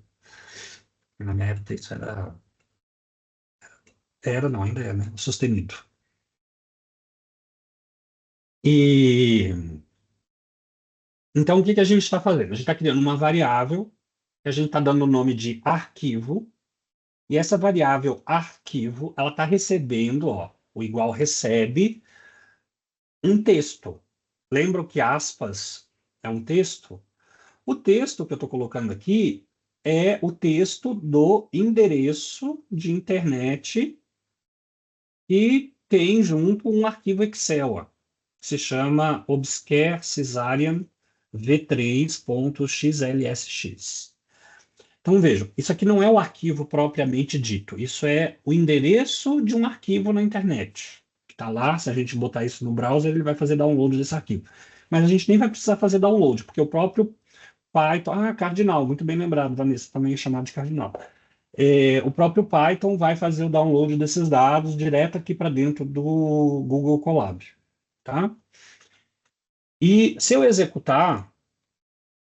Na minha época isso era não, ainda é, né? Sustenido. E então o que que a gente está fazendo? A gente está criando uma variável que a gente está dando o nome de arquivo, e essa variável arquivo, ela está recebendo, ó, o igual recebe um texto. Lembram que aspas é um texto? O texto que eu estou colocando aqui é o texto do endereço de internet e tem junto um arquivo Excel, ó, que se chama Obscure Caesarian v3.xlsx. Então vejam, isso aqui não é o arquivo propriamente dito, isso é o endereço de um arquivo na internet. Que está lá, se a gente botar isso no browser, ele vai fazer download desse arquivo. Mas a gente nem vai precisar fazer download, porque o próprio Python. Ah, Cardinal, muito bem lembrado, Vanessa, também é chamado de Cardinal. O próprio Python vai fazer o download desses dados direto aqui para dentro do Google Colab, tá? E se eu executar,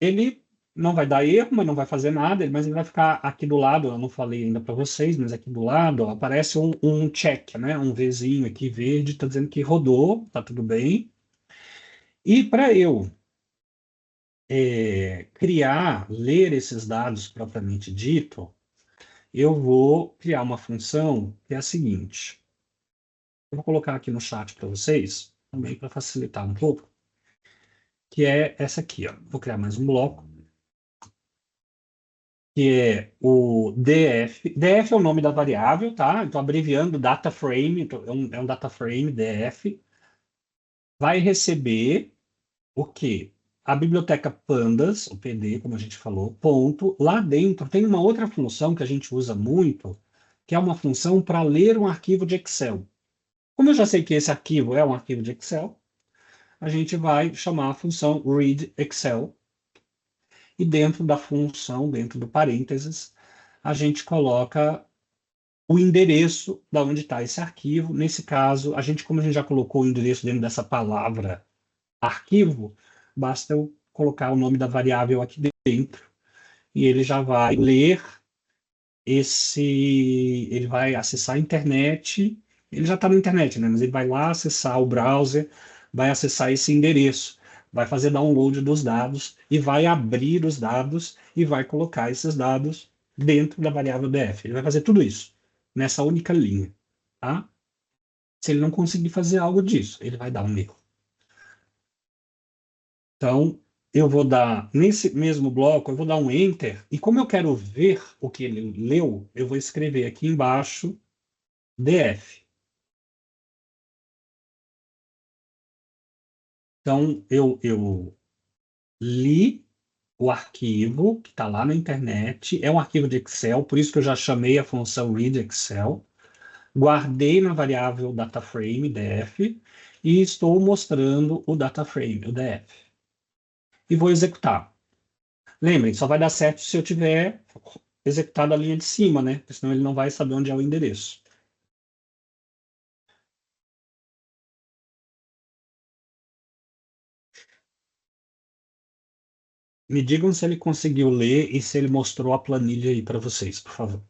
ele não vai dar erro, mas não vai fazer nada, mas ele vai ficar aqui do lado, eu não falei ainda para vocês, mas aqui do lado ó, aparece um check, né? Um Vzinho aqui verde, está dizendo que rodou, tá tudo bem. E para eu criar, ler esses dados propriamente dito, eu vou criar uma função que é a seguinte. Eu vou colocar aqui no chat para vocês, também para facilitar um pouco, que é essa aqui, ó. Vou criar mais um bloco, que é o df. df é o nome da variável, tá? Então, abreviando data frame, então, é um data frame df. Vai receber o quê? A biblioteca pandas, o PD, como a gente falou, ponto. Lá dentro tem uma outra função que a gente usa muito, que é uma função para ler um arquivo de Excel. Como eu já sei que esse arquivo é um arquivo de Excel, a gente vai chamar a função read Excel e dentro da função, dentro do parênteses, a gente coloca o endereço da onde está esse arquivo. Nesse caso, como a gente já colocou o endereço dentro dessa palavra arquivo, basta eu colocar o nome da variável aqui dentro e ele já vai ler ele vai acessar a internet, ele já está na internet, né? Mas ele vai lá acessar o browser, vai acessar esse endereço, vai fazer download dos dados e vai abrir os dados e vai colocar esses dados dentro da variável df. Ele vai fazer tudo isso nessa única linha, tá? Se ele não conseguir fazer algo disso, ele vai dar um erro. Então, eu vou dar, nesse mesmo bloco, eu vou dar um Enter, e como eu quero ver o que ele leu, eu vou escrever aqui embaixo df. Então, eu li o arquivo que está lá na internet, é um arquivo de Excel, por isso que eu já chamei a função read Excel, guardei na variável dataframe, df, e estou mostrando o dataframe, o df. E vou executar. Lembrem, só vai dar certo se eu tiver executado a linha de cima, né? Porque senão ele não vai saber onde é o endereço. Me digam se ele conseguiu ler e se ele mostrou a planilha aí para vocês, por favor.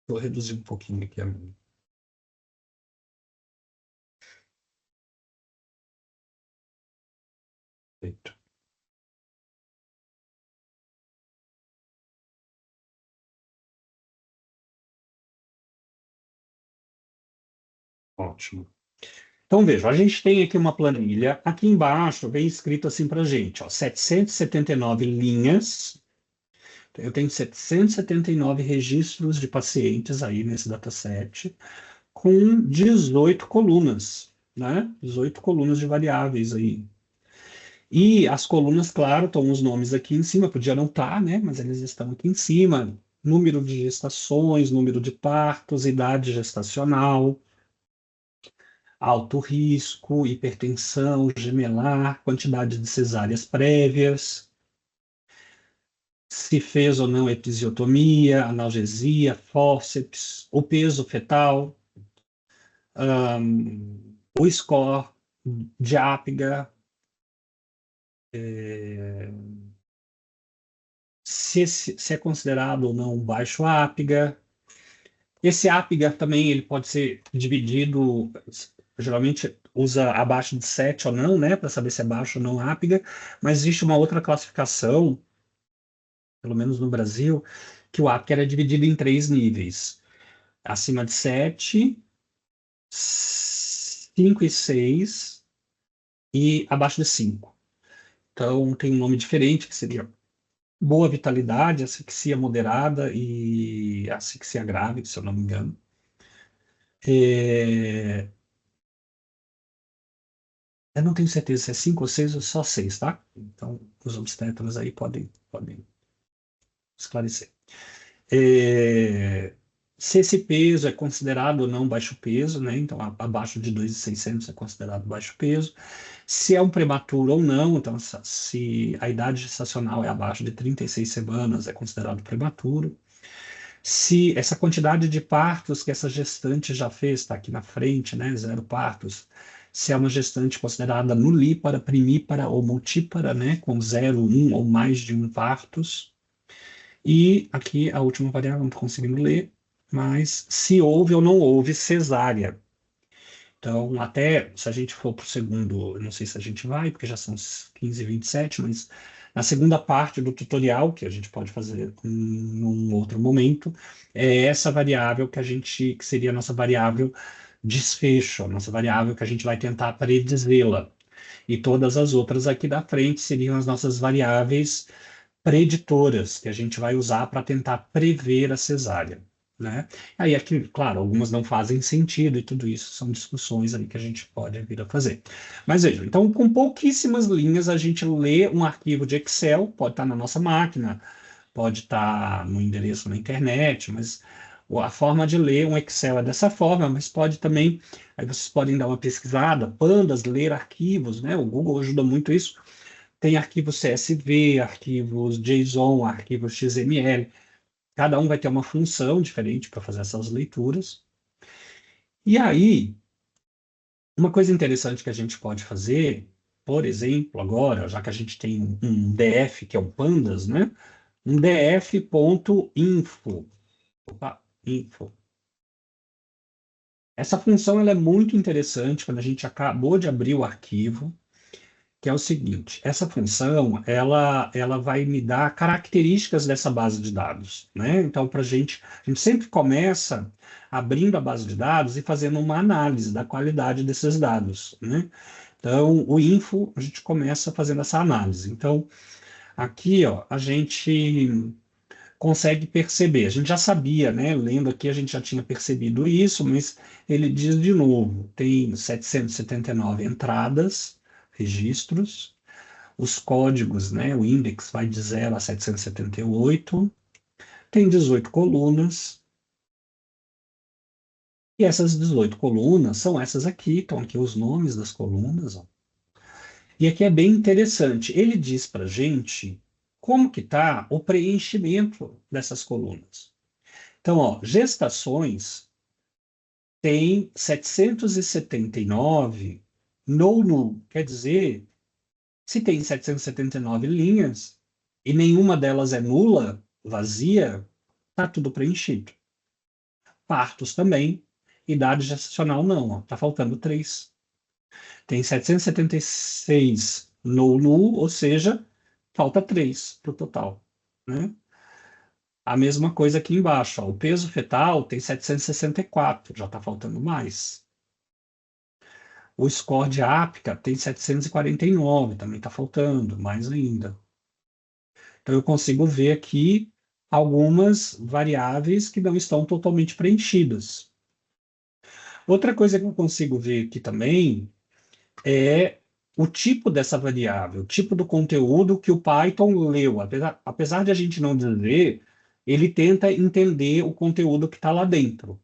Vou reduzir um pouquinho aqui a minha. Feito. Ótimo. Então, veja, a gente tem aqui uma planilha. Aqui embaixo vem escrito assim para a gente, ó, 779 linhas. Eu tenho 779 registros de pacientes aí nesse dataset, com 18 colunas, né? 18 colunas de variáveis aí. E as colunas, claro, estão os nomes aqui em cima, podia não estar, né? Mas eles estão aqui em cima. Número de gestações, número de partos, idade gestacional, alto risco, hipertensão, gemelar, quantidade de cesáreas prévias, se fez ou não episiotomia, analgesia, fórceps, o peso fetal, o score de Apgar, se é considerado ou não um baixo Apgar. Esse Apgar também ele pode ser dividido, geralmente usa abaixo de 7 ou não, né, para saber se é baixo ou não Apgar, mas existe uma outra classificação, pelo menos no Brasil, que o Apgar é dividido em 3 níveis. Acima de 7, 5 e 6 e abaixo de 5. Então tem um nome diferente, que seria boa vitalidade, asfixia moderada e asfixia grave, se eu não me engano. É, eu não tenho certeza se é 5 ou 6 ou só 6, tá? Então, os obstetras aí podem esclarecer. Se esse peso é considerado ou não baixo peso, né? Então, abaixo de 2.600 é considerado baixo peso. Se é um prematuro ou não, então, se a idade gestacional é abaixo de 36 semanas, é considerado prematuro. Se essa quantidade de partos que essa gestante já fez, está aqui na frente, né? 0 partos. Se é uma gestante considerada nulípara, primípara ou multípara, né? Com 0, 1 ou mais de 1 partos. E aqui a última variável, não estou conseguindo ler, mas se houve ou não houve cesárea. Então, até se a gente for para o segundo, eu não sei se a gente vai, porque já são 15h27, mas na segunda parte do tutorial, que a gente pode fazer num outro momento, é essa variável que seria a nossa variável desfecho, a nossa variável que a gente vai tentar predizê-la. E todas as outras aqui da frente seriam as nossas variáveis preditoras, que a gente vai usar para tentar prever a cesárea, né? Aí aqui, claro, algumas não fazem sentido e tudo isso são discussões aí que a gente pode vir a fazer. Mas veja, então com pouquíssimas linhas a gente lê um arquivo de Excel, pode estar na nossa máquina, pode estar no endereço na internet, mas a forma de ler um Excel é dessa forma, mas pode também, aí vocês podem dar uma pesquisada, pandas, ler arquivos, né? O Google ajuda muito isso. Tem arquivos CSV, arquivos JSON, arquivos XML. Cada um vai ter uma função diferente para fazer essas leituras. E aí, uma coisa interessante que a gente pode fazer, por exemplo, agora, já que a gente tem um DF, que é o Pandas, né? Um df.info. Opa, info. Essa função ela é muito interessante quando a gente acabou de abrir o arquivo, que é o seguinte, essa função ela vai me dar características dessa base de dados, né? Então, a gente sempre começa abrindo a base de dados e fazendo uma análise da qualidade desses dados, né? Então, o info, a gente começa fazendo essa análise. Então, aqui, ó, a gente consegue perceber. A gente já sabia, né? Lendo aqui, a gente já tinha percebido isso, mas ele diz de novo: tem 779 entradas, registros, os códigos, né? O index vai de 0 a 778, tem 18 colunas. E essas 18 colunas são essas aqui, estão aqui os nomes das colunas, ó. E aqui é bem interessante. Ele diz para gente como que está o preenchimento dessas colunas. Então, ó, gestações tem 779 no null. Quer dizer, se tem 779 linhas e nenhuma delas é nula, vazia, está tudo preenchido. Partos também, idade gestacional não, está faltando 3. Tem 776 no null, ou seja, falta 3 para o total, né? A mesma coisa aqui embaixo, ó, o peso fetal tem 764, já está faltando mais. O score de APGAR tem 749, também está faltando, mais ainda. Então, eu consigo ver aqui algumas variáveis que não estão totalmente preenchidas. Outra coisa que eu consigo ver aqui também é o tipo dessa variável, o tipo do conteúdo que o Python leu. Apesar de a gente não dizer, ele tenta entender o conteúdo que está lá dentro.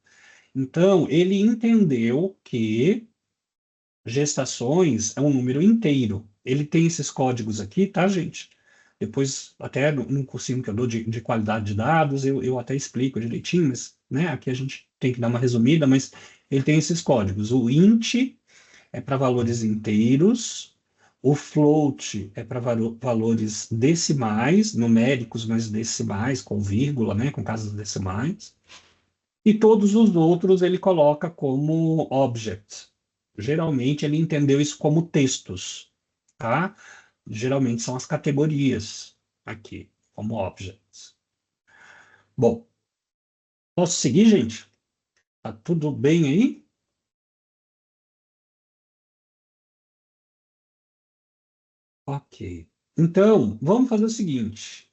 Então, ele entendeu que gestações é um número inteiro. Ele tem esses códigos aqui, tá, gente? Depois, até no cursinho que eu dou de qualidade de dados, eu até explico direitinho, mas né, aqui a gente tem que dar uma resumida, mas ele tem esses códigos. O int é para valores inteiros, o float é para valores decimais, numéricos, mas decimais, com vírgula, né, com casas decimais. E todos os outros ele coloca como objects. Geralmente ele entendeu isso como textos, tá? Geralmente são as categorias aqui, como objects. Bom, posso seguir, gente? Tá tudo bem aí? Ok. Então, vamos fazer o seguinte.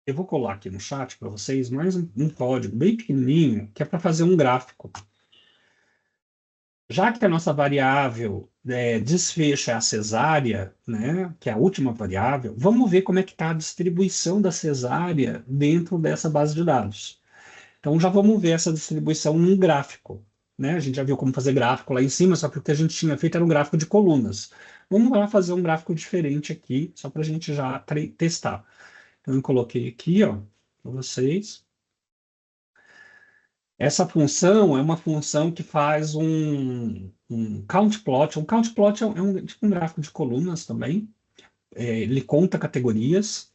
Eu vou colar aqui no chat para vocês mais um código bem pequenininho, que é para fazer um gráfico. Já que a nossa variável desfecho é a cesárea, né, que é a última variável, vamos ver como é que está a distribuição da cesárea dentro dessa base de dados. Então, já vamos ver essa distribuição num gráfico. Né? A gente já viu como fazer gráfico lá em cima, só que o que a gente tinha feito era um gráfico de colunas. Vamos lá fazer um gráfico diferente aqui, só para a gente já testar. Então, eu coloquei aqui, ó, para vocês. Essa função é uma função que faz um count plot. Um count plot tipo um gráfico de colunas também. Ele conta categorias.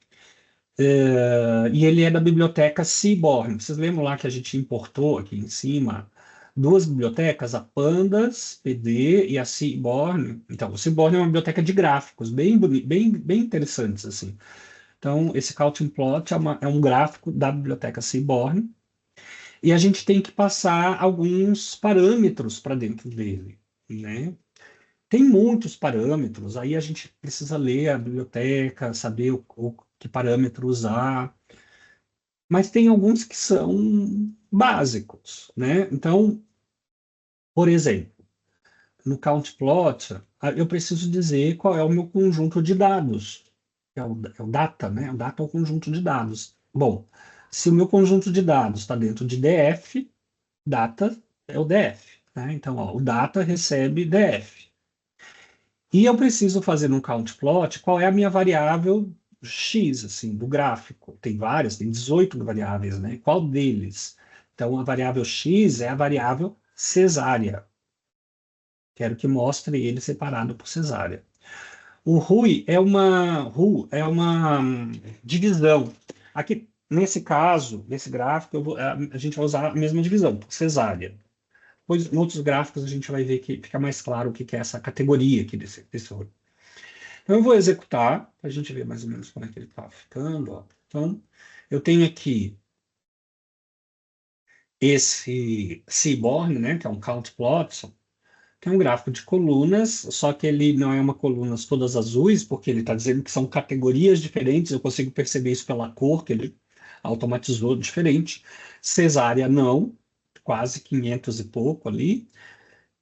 E ele é da biblioteca Seaborn. Vocês lembram lá que a gente importou aqui em cima duas bibliotecas, a Pandas, PD e a Seaborn. Então, o Seaborn é uma biblioteca de gráficos bem interessantes assim. Então, esse counting plot é um gráfico da biblioteca Seaborn. E a gente tem que passar alguns parâmetros para dentro dele, né? Tem muitos parâmetros, aí a gente precisa ler a biblioteca, saber o que parâmetro usar, mas tem alguns que são básicos, né? Então, por exemplo, no CountPlot, eu preciso dizer qual é o meu conjunto de dados, que é o data, né? O data é o conjunto de dados. Bom, se o meu conjunto de dados está dentro de DF, data é o DF, né? Então, ó, o data recebe DF. E eu preciso fazer no CountPlot qual é a minha variável X, assim, do gráfico. Tem várias, tem 18 variáveis, né? Qual deles? Então, a variável X é a variável cesárea. Quero que mostre ele separado por cesárea. O RU é uma divisão. Aqui, nesse caso, nesse gráfico, a gente vai usar a mesma divisão, por cesárea. Depois, em outros gráficos, a gente vai ver que fica mais claro o que é essa categoria aqui desse RU. Então, eu vou executar, para a gente ver mais ou menos como é que ele está ficando. Ó. Então, eu tenho aqui esse Seaborn, né, que é um count plot, que é um gráfico de colunas, só que ele não é uma colunas todas azuis, porque ele está dizendo que são categorias diferentes, eu consigo perceber isso pela cor, que ele automatizou diferente. Cesárea não, quase 500 e pouco ali.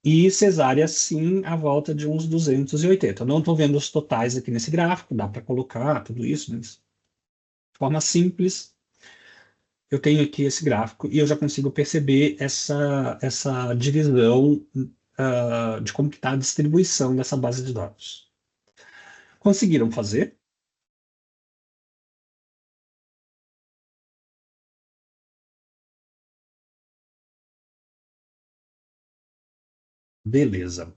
E cesárea, sim, à volta de uns 280. Eu não estou vendo os totais aqui nesse gráfico, dá para colocar tudo isso, mas de forma simples, eu tenho aqui esse gráfico e eu já consigo perceber essa divisão de como que está a distribuição dessa base de dados. Conseguiram fazer? Beleza.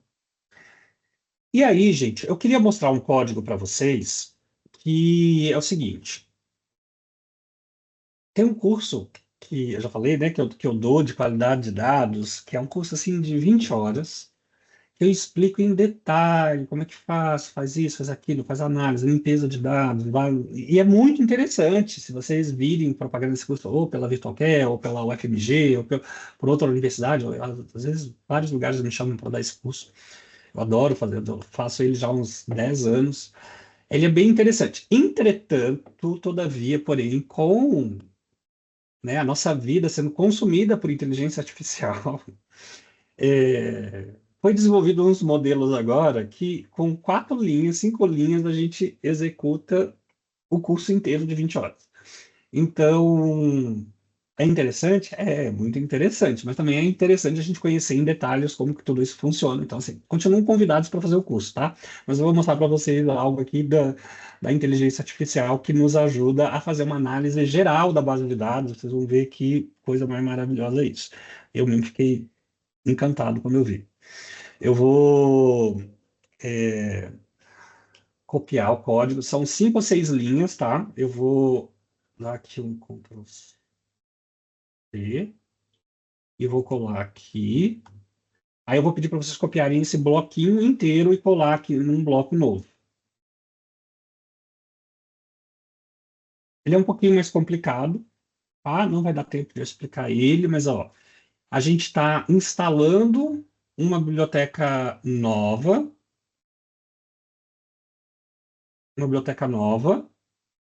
E aí, gente, eu queria mostrar um código para vocês que é o seguinte. Tem um curso que eu já falei, né, que eu dou de qualidade de dados, que é um curso assim de 20 horas, que eu explico em detalhe como é que faz isso, faz aquilo, faz análise, limpeza de dados, e é muito interessante se vocês virem propaganda desse curso ou pela Virtualcare, ou pela UFMG, ou por outra universidade, ou, às vezes vários lugares me chamam para dar esse curso. Eu adoro fazer, eu faço ele já há uns 10 anos. Ele é bem interessante. Entretanto, todavia, porém, com né, a nossa vida sendo consumida por inteligência artificial, foi desenvolvido uns modelos agora que, com 4 linhas, 5 linhas, a gente executa o curso inteiro de 20 horas. Então, é interessante? É muito interessante, mas também é interessante a gente conhecer em detalhes como que tudo isso funciona. Então, assim, continuam convidados para fazer o curso, tá? Mas eu vou mostrar para vocês algo aqui da inteligência artificial que nos ajuda a fazer uma análise geral da base de dados. Vocês vão ver que coisa mais maravilhosa é isso. Eu mesmo fiquei encantado quando eu vi. Eu vou copiar o código, são 5 ou 6 linhas, tá? Eu vou dar aqui um Ctrl C e vou colar aqui. Aí eu vou pedir para vocês copiarem esse bloquinho inteiro e colar aqui num bloco novo. Ele é um pouquinho mais complicado, tá? Não vai dar tempo de eu explicar ele, mas ó, a gente está instalando uma biblioteca nova,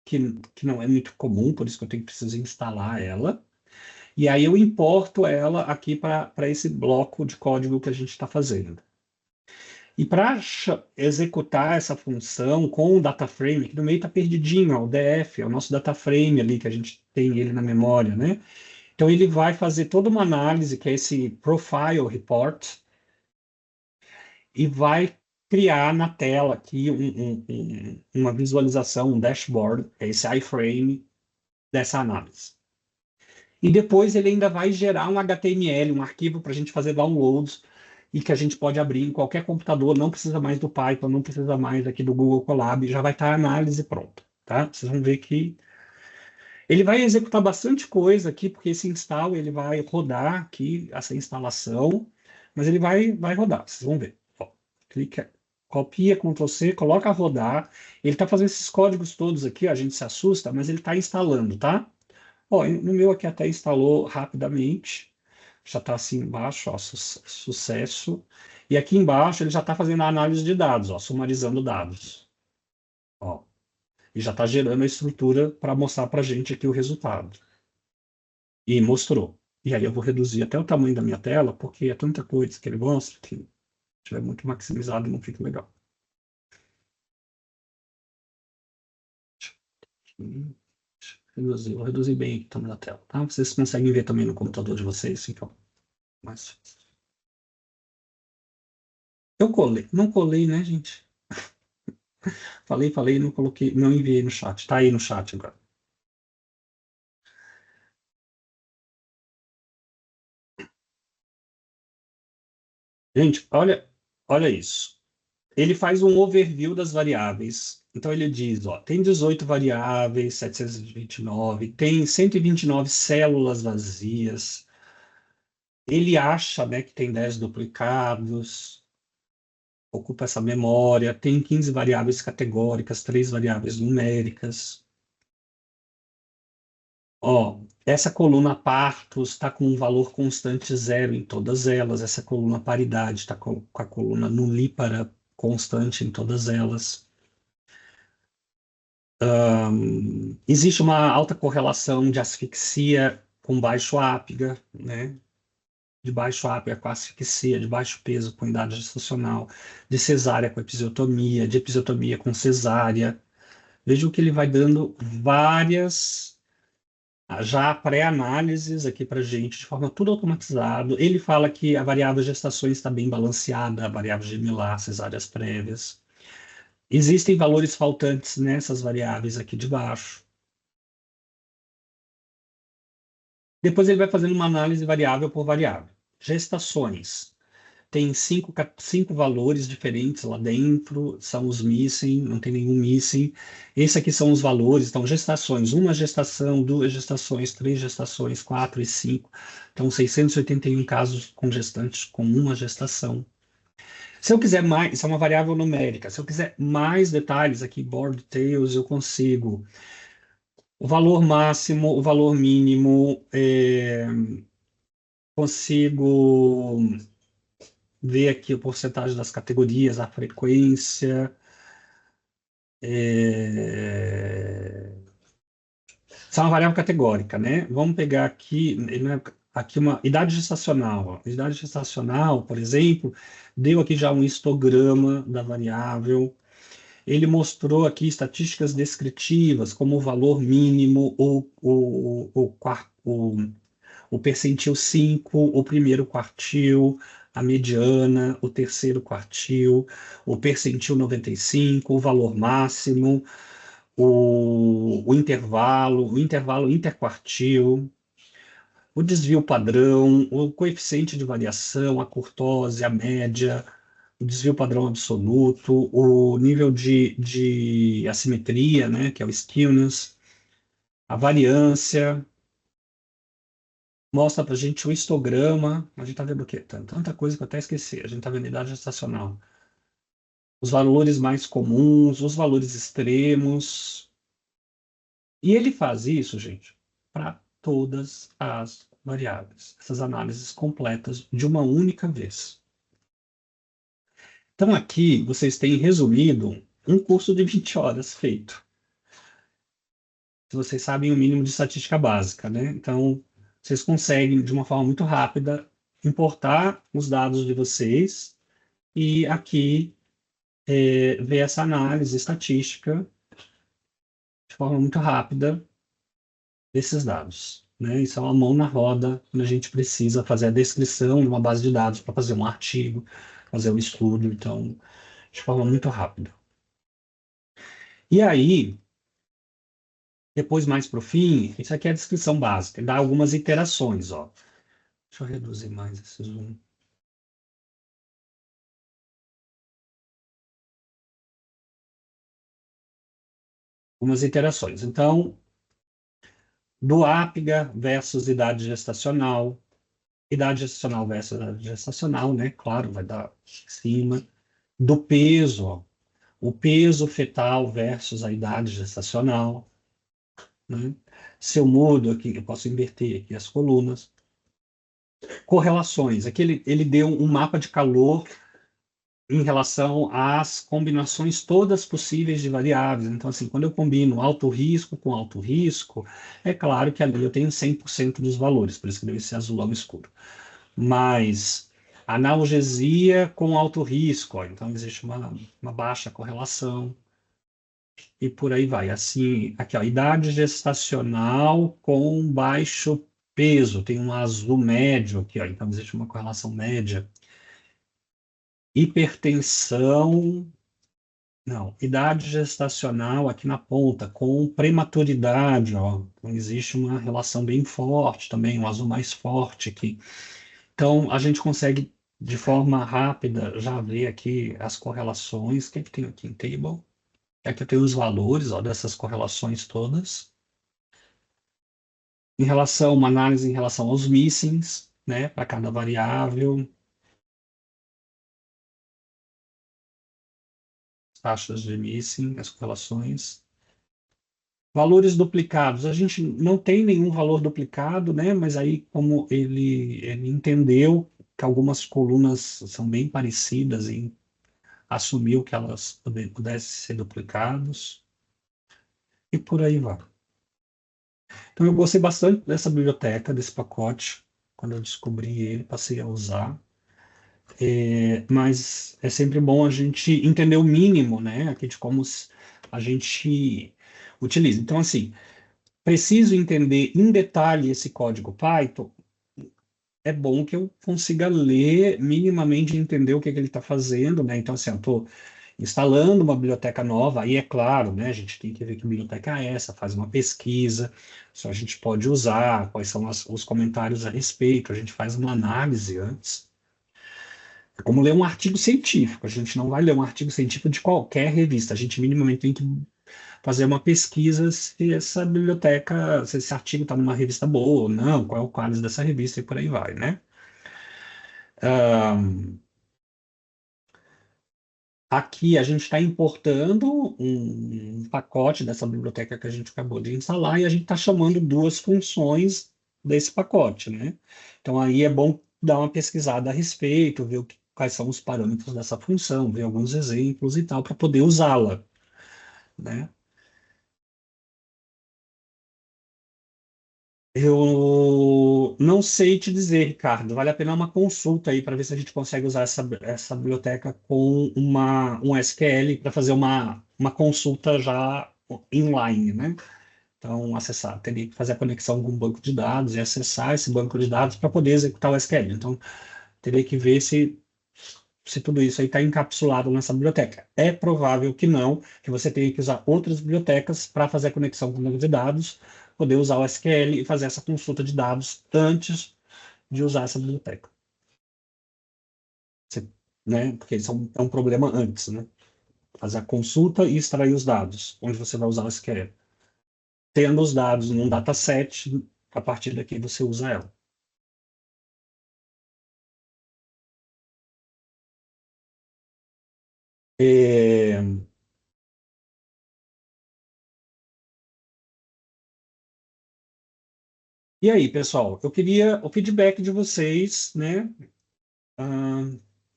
que não é muito comum, por isso que preciso instalar ela. E aí eu importo ela aqui para esse bloco de código que a gente está fazendo. E para executar essa função com o data frame, que no meio está perdidinho, ó, o DF, é o nosso data frame ali, que a gente tem ele na memória, né? Então ele vai fazer toda uma análise, que é esse profile report, e vai criar na tela aqui uma visualização, um dashboard, que é esse iframe dessa análise. E depois ele ainda vai gerar um HTML, um arquivo para a gente fazer downloads e que a gente pode abrir em qualquer computador, não precisa mais do Python, não precisa mais aqui do Google Colab, já vai estar a análise pronta, tá? Vocês vão ver que ele vai executar bastante coisa aqui, porque esse install ele vai rodar aqui, essa instalação, mas ele vai rodar, vocês vão ver. Ó, clica, copia, Ctrl C, coloca a rodar. Ele está fazendo esses códigos todos aqui, ó, a gente se assusta, mas ele está instalando, tá? Ó, no meu aqui até instalou rapidamente. Já está assim embaixo, ó, sucesso. E aqui embaixo ele já está fazendo a análise de dados, ó, sumarizando dados. Ó, e já está gerando a estrutura para mostrar para a gente aqui o resultado. E mostrou. E aí eu vou reduzir até o tamanho da minha tela, porque é tanta coisa que ele gosta que se tiver muito maximizado não fica legal. Vou reduzir bem aqui o tamanho da tela, tá? Vocês conseguem ver também no computador de vocês, então. Mas eu colei, não colei, né, gente? Falei, não coloquei, não enviei no chat. Tá aí no chat agora. Gente, olha isso. Ele faz um overview das variáveis. Então ele diz, ó, tem 18 variáveis, 729, tem 129 células vazias. Ele acha, né, que tem 10 duplicados, ocupa essa memória, tem 15 variáveis categóricas, 3 variáveis numéricas. Ó, essa coluna partos está com um valor constante zero em todas elas. Essa coluna paridade está com a coluna nulípara constante em todas elas. Existe uma alta correlação de asfixia com baixo ápiga, né? De baixo ápiga com asfixia, de baixo peso com idade gestacional, de cesárea com episiotomia, de episiotomia com cesárea. Veja que ele vai dando várias já pré-análises aqui para gente, de forma tudo automatizado. Ele fala que a variável gestações está bem balanceada, a variável gemelar, cesáreas prévias. Existem valores faltantes nessas variáveis aqui de baixo. Depois ele vai fazendo uma análise variável por variável. Gestações. Tem cinco valores diferentes lá dentro, são os missing, não tem nenhum missing. Esse aqui são os valores, então gestações, uma gestação, duas gestações, três gestações, quatro e cinco. Então 681 casos com gestantes com uma gestação. Se eu quiser mais, isso é uma variável numérica, se eu quiser mais detalhes aqui, board details, eu consigo. O valor máximo, o valor mínimo, consigo ver aqui a porcentagem das categorias, a frequência. Isso é uma variável categórica, né? Vamos pegar aqui, né, aqui uma idade gestacional. Ó. Idade gestacional, por exemplo, deu aqui já um histograma da variável. Ele mostrou aqui estatísticas descritivas, como o valor mínimo, o percentil 5, o primeiro quartil, a mediana, o terceiro quartil, o percentil 95, o valor máximo, o intervalo interquartil, o desvio padrão, o coeficiente de variação, a curtose, a média, o desvio padrão absoluto, o nível de assimetria, né, que é o skewness, a variância, mostra para a gente o histograma. A gente está vendo o quê? Tanta coisa que eu até esqueci. A gente está vendo a idade gestacional. Os valores mais comuns, os valores extremos. E ele faz isso, gente, para todas as variáveis. Essas análises completas de uma única vez. Então, aqui vocês têm resumido um curso de 20 horas feito. Se vocês sabem o mínimo de estatística básica, né? Então, vocês conseguem, de uma forma muito rápida, importar os dados de vocês e aqui ver essa análise estatística de forma muito rápida desses dados. Né? Isso é uma mão na roda quando a gente precisa fazer a descrição de uma base de dados para fazer um artigo, fazer um estudo, então, de forma muito rápida. E aí, depois mais para o fim, isso aqui é a descrição básica, dá algumas iterações, ó. Deixa eu reduzir mais esse zoom. Algumas iterações. Então, do ápiga versus idade gestacional versus idade gestacional, né? Claro, vai dar em cima. Do peso, ó, o peso fetal versus a idade gestacional, né? Se eu mudo aqui, eu posso inverter aqui as colunas. Correlações. Aqui ele deu um mapa de calor em relação às combinações todas possíveis de variáveis. Então, assim, quando eu combino alto risco com alto risco, é claro que ali eu tenho 100% dos valores, por isso que deve ser azulão escuro. Mas analgesia com alto risco, ó, então existe uma baixa correlação e por aí vai. Assim, aqui, ó, idade gestacional com baixo peso, tem um azul médio aqui, ó, então existe uma correlação média. Hipertensão, não, idade gestacional aqui na ponta, com prematuridade, ó. Então, existe uma relação bem forte também, um azul mais forte aqui. Então, a gente consegue, de forma rápida, já ver aqui as correlações. O que é que tem aqui em table? Aqui eu tenho os valores, ó, dessas correlações todas. Em relação, uma análise em relação aos missings, né, para cada variável, taxas de missing, as correlações. Valores duplicados. A gente não tem nenhum valor duplicado, né? Mas aí, como ele entendeu que algumas colunas são bem parecidas e assumiu que elas pudessem ser duplicados, e por aí vai. Então, eu gostei bastante dessa biblioteca, desse pacote. Quando eu descobri ele, passei a usar. Mas é sempre bom a gente entender o mínimo, né? Aqui de como a gente utiliza. Então, assim, preciso entender em detalhe esse código Python, é bom que eu consiga ler minimamente e entender o que, que ele está fazendo, né? Então, assim, eu estou instalando uma biblioteca nova, aí é claro, né? A gente tem que ver que biblioteca é essa, faz uma pesquisa, se a gente pode usar, quais são os comentários a respeito, a gente faz uma análise antes. É como ler um artigo científico, a gente não vai ler um artigo científico de qualquer revista, a gente minimamente tem que fazer uma pesquisa se essa biblioteca, se esse artigo está numa revista boa ou não, qual é o quadro dessa revista e por aí vai, né? Aqui a gente está importando um pacote dessa biblioteca que a gente acabou de instalar e a gente está chamando duas funções desse pacote, né? Então aí é bom dar uma pesquisada a respeito, ver quais são os parâmetros dessa função, ver alguns exemplos e tal, para poder usá-la, né? Eu não sei te dizer, Ricardo. Vale a pena uma consulta aí para ver se a gente consegue usar essa biblioteca com um SQL para fazer uma consulta já inline, né? Então, acessar, teria que fazer a conexão com o banco de dados e acessar esse banco de dados para poder executar o SQL. Então, teria que ver se tudo isso aí está encapsulado nessa biblioteca. É provável que não, que você tenha que usar outras bibliotecas para fazer a conexão com o banco de dados, poder usar o SQL e fazer essa consulta de dados antes de usar essa biblioteca. Você- né? Porque isso é um problema antes, né? Fazer a consulta e extrair os dados, onde você vai usar o SQL. Tendo os dados num dataset, a partir daqui você usa ela. É, E aí, pessoal, eu queria o feedback de vocês, né? ah,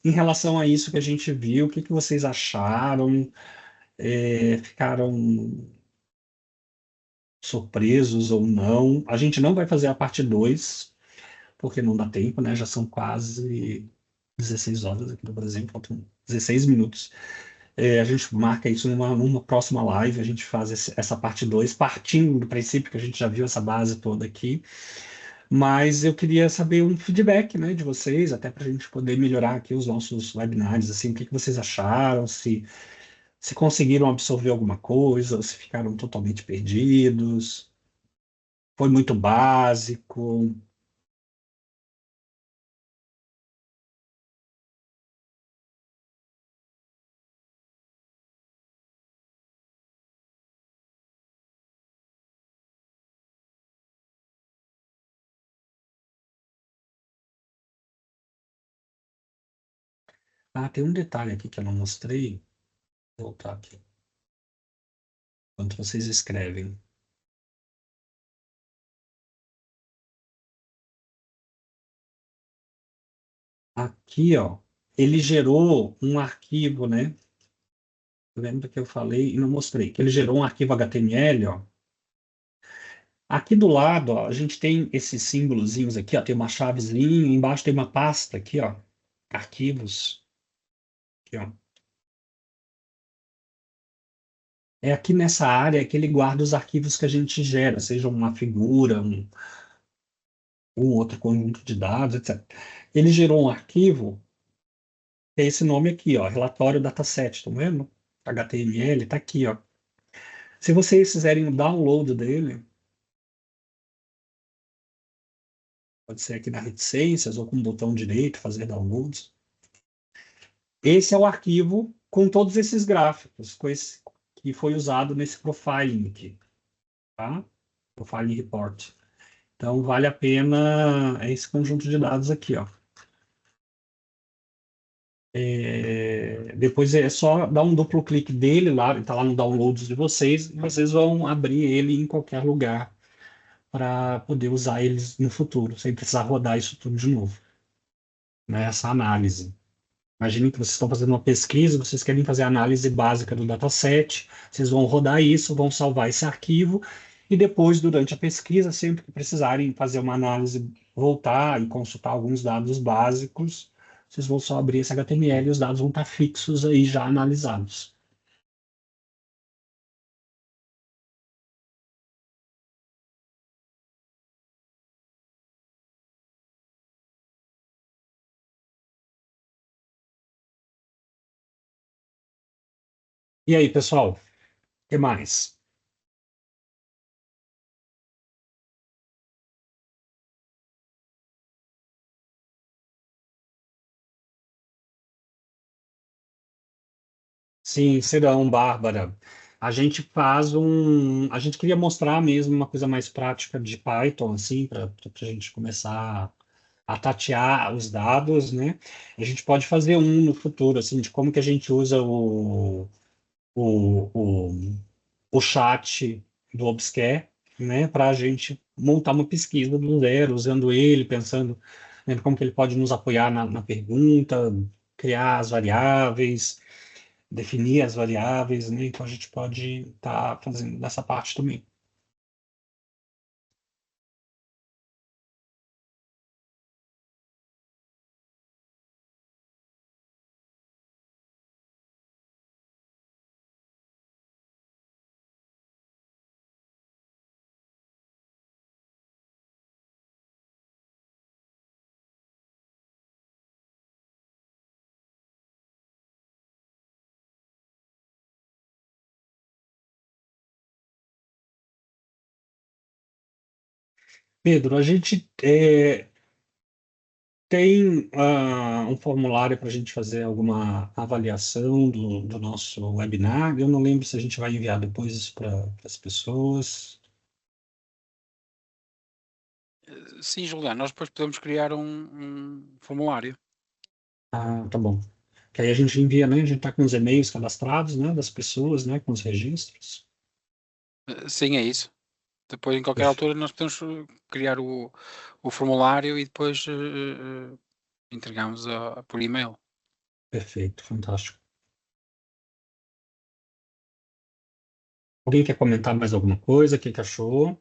Em relação a isso que a gente viu, o que que vocês acharam? Ficaram surpresos ou não? A gente não vai fazer a parte 2 porque não dá tempo, né? Já são quase 16 horas aqui no Brasil, faltam 16 minutos. A gente marca isso numa próxima live, a gente faz essa parte 2 partindo do princípio que a gente já viu essa base toda aqui. Mas eu queria saber um feedback, né, de vocês, até para a gente poder melhorar aqui os nossos webinars, assim, o que que vocês acharam, se conseguiram absorver alguma coisa, se ficaram totalmente perdidos, foi muito básico. Ah, tem um detalhe aqui que eu não mostrei, vou voltar aqui, enquanto vocês escrevem. Aqui, ó, ele gerou um arquivo, né? Lembra que eu falei e não mostrei? Que ele gerou um arquivo HTML, ó. Aqui do lado, ó, a gente tem esses símbolozinhos aqui, ó. Tem uma chavezinha, embaixo tem uma pasta aqui, ó. Arquivos, aqui, ó. É aqui nessa área que ele guarda os arquivos que a gente gera, seja uma figura, um outro conjunto de dados, etc. Ele gerou um arquivo, que é esse nome aqui, ó, relatório dataset, estão vendo? HTML, tá aqui, ó. Se vocês fizerem o download dele, pode ser aqui na reticências ou com o botão direito, fazer downloads. Esse é o arquivo com todos esses gráficos, com esse, que foi usado nesse profiling aqui, tá? Profiling report. Então, vale a pena esse conjunto de dados aqui, ó. Depois é só dar um duplo clique dele lá, ele está lá no downloads de vocês, e vocês vão abrir ele em qualquer lugar para poder usar eles no futuro, sem precisar rodar isso tudo de novo, né? Essa análise. Imaginem que vocês estão fazendo uma pesquisa, vocês querem fazer a análise básica do dataset, vocês vão rodar isso, vão salvar esse arquivo, e depois, durante a pesquisa, sempre que precisarem fazer uma análise, voltar e consultar alguns dados básicos, vocês vão só abrir esse HTML e os dados vão estar fixos aí já analisados. E aí, pessoal, o que mais? Sim, serão, Bárbara. A gente queria mostrar mesmo uma coisa mais prática de Python, assim, para a gente começar a tatear os dados, né? A gente pode fazer um no futuro, assim, de como que a gente usa o, o, o chat do Obscure, né? Para a gente montar uma pesquisa do zero, usando ele, pensando, né, como que ele pode nos apoiar na pergunta, criar as variáveis, definir as variáveis, né? Então a gente pode estar fazendo dessa parte também. Pedro, a gente tem um formulário para a gente fazer alguma avaliação do nosso webinar. Eu não lembro se a gente vai enviar depois isso para as pessoas. Sim, Juliano, nós depois podemos criar um formulário. Ah, tá bom. Que aí a gente envia, né? A gente está com os e-mails cadastrados, né? Das pessoas, né? Com os registros. Sim, é isso. Depois, em qualquer Perfe- altura, nós podemos criar o formulário e depois entregamos por e-mail. Perfeito, fantástico. Alguém quer comentar mais alguma coisa? O que que achou?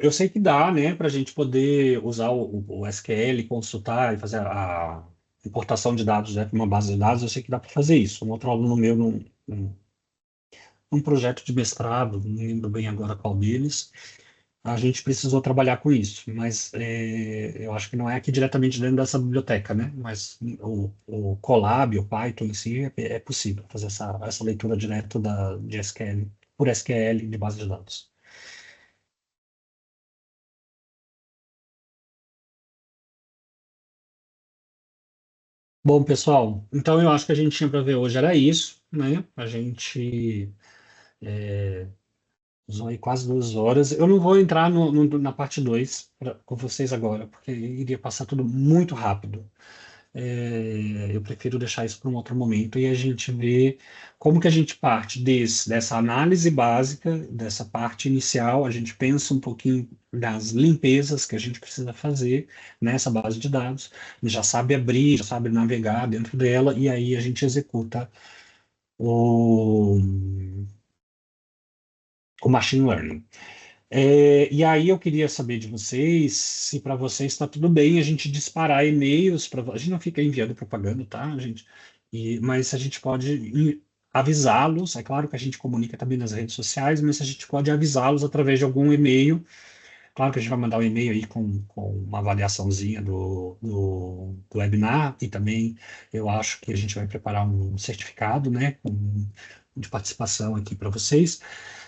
Eu sei que dá, né, para a gente poder usar o SQL, consultar e fazer a importação de dados, né, para uma base de dados. Eu sei que dá para fazer isso. Um outro aluno meu, num projeto de mestrado, não lembro bem agora qual deles, a gente precisou trabalhar com isso. Mas eu acho que não é aqui diretamente dentro dessa biblioteca, né? Mas o Colab, o Python em si, é possível fazer essa leitura direto de SQL, por SQL de base de dados. Bom, pessoal, então eu acho que a gente tinha para ver hoje era isso, né? A gente usou aí quase 2 horas. Eu não vou entrar na parte 2 com vocês agora, porque iria passar tudo muito rápido. eu prefiro deixar isso para um outro momento e a gente vê como que a gente parte dessa análise básica, dessa parte inicial, a gente pensa um pouquinho das limpezas que a gente precisa fazer nessa base de dados, já sabe abrir, já sabe navegar dentro dela, e aí a gente executa o, o machine learning. E aí eu queria saber de vocês se para vocês está tudo bem a gente disparar e-mails para a gente não fica enviando propaganda, tá, gente? Mas a gente pode avisá-los. É claro que a gente comunica também nas redes sociais, mas a gente pode avisá-los através de algum e-mail. Claro que a gente vai mandar um e-mail aí com uma avaliaçãozinha do webinar e também eu acho que a gente vai preparar um certificado, né, de participação aqui para vocês.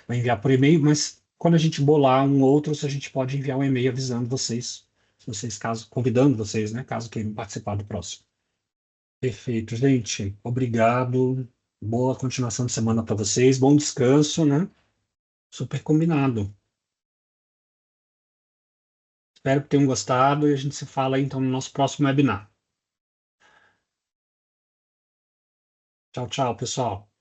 Vai enviar por e-mail, mas quando a gente bolar um outro, a gente pode enviar um e-mail avisando vocês, se vocês caso, convidando vocês, né, caso queiram participar do próximo. Perfeito, gente. Obrigado. Boa continuação de semana para vocês. Bom descanso, né? Super combinado. Espero que tenham gostado e a gente se fala então no nosso próximo webinar. Tchau, tchau, pessoal.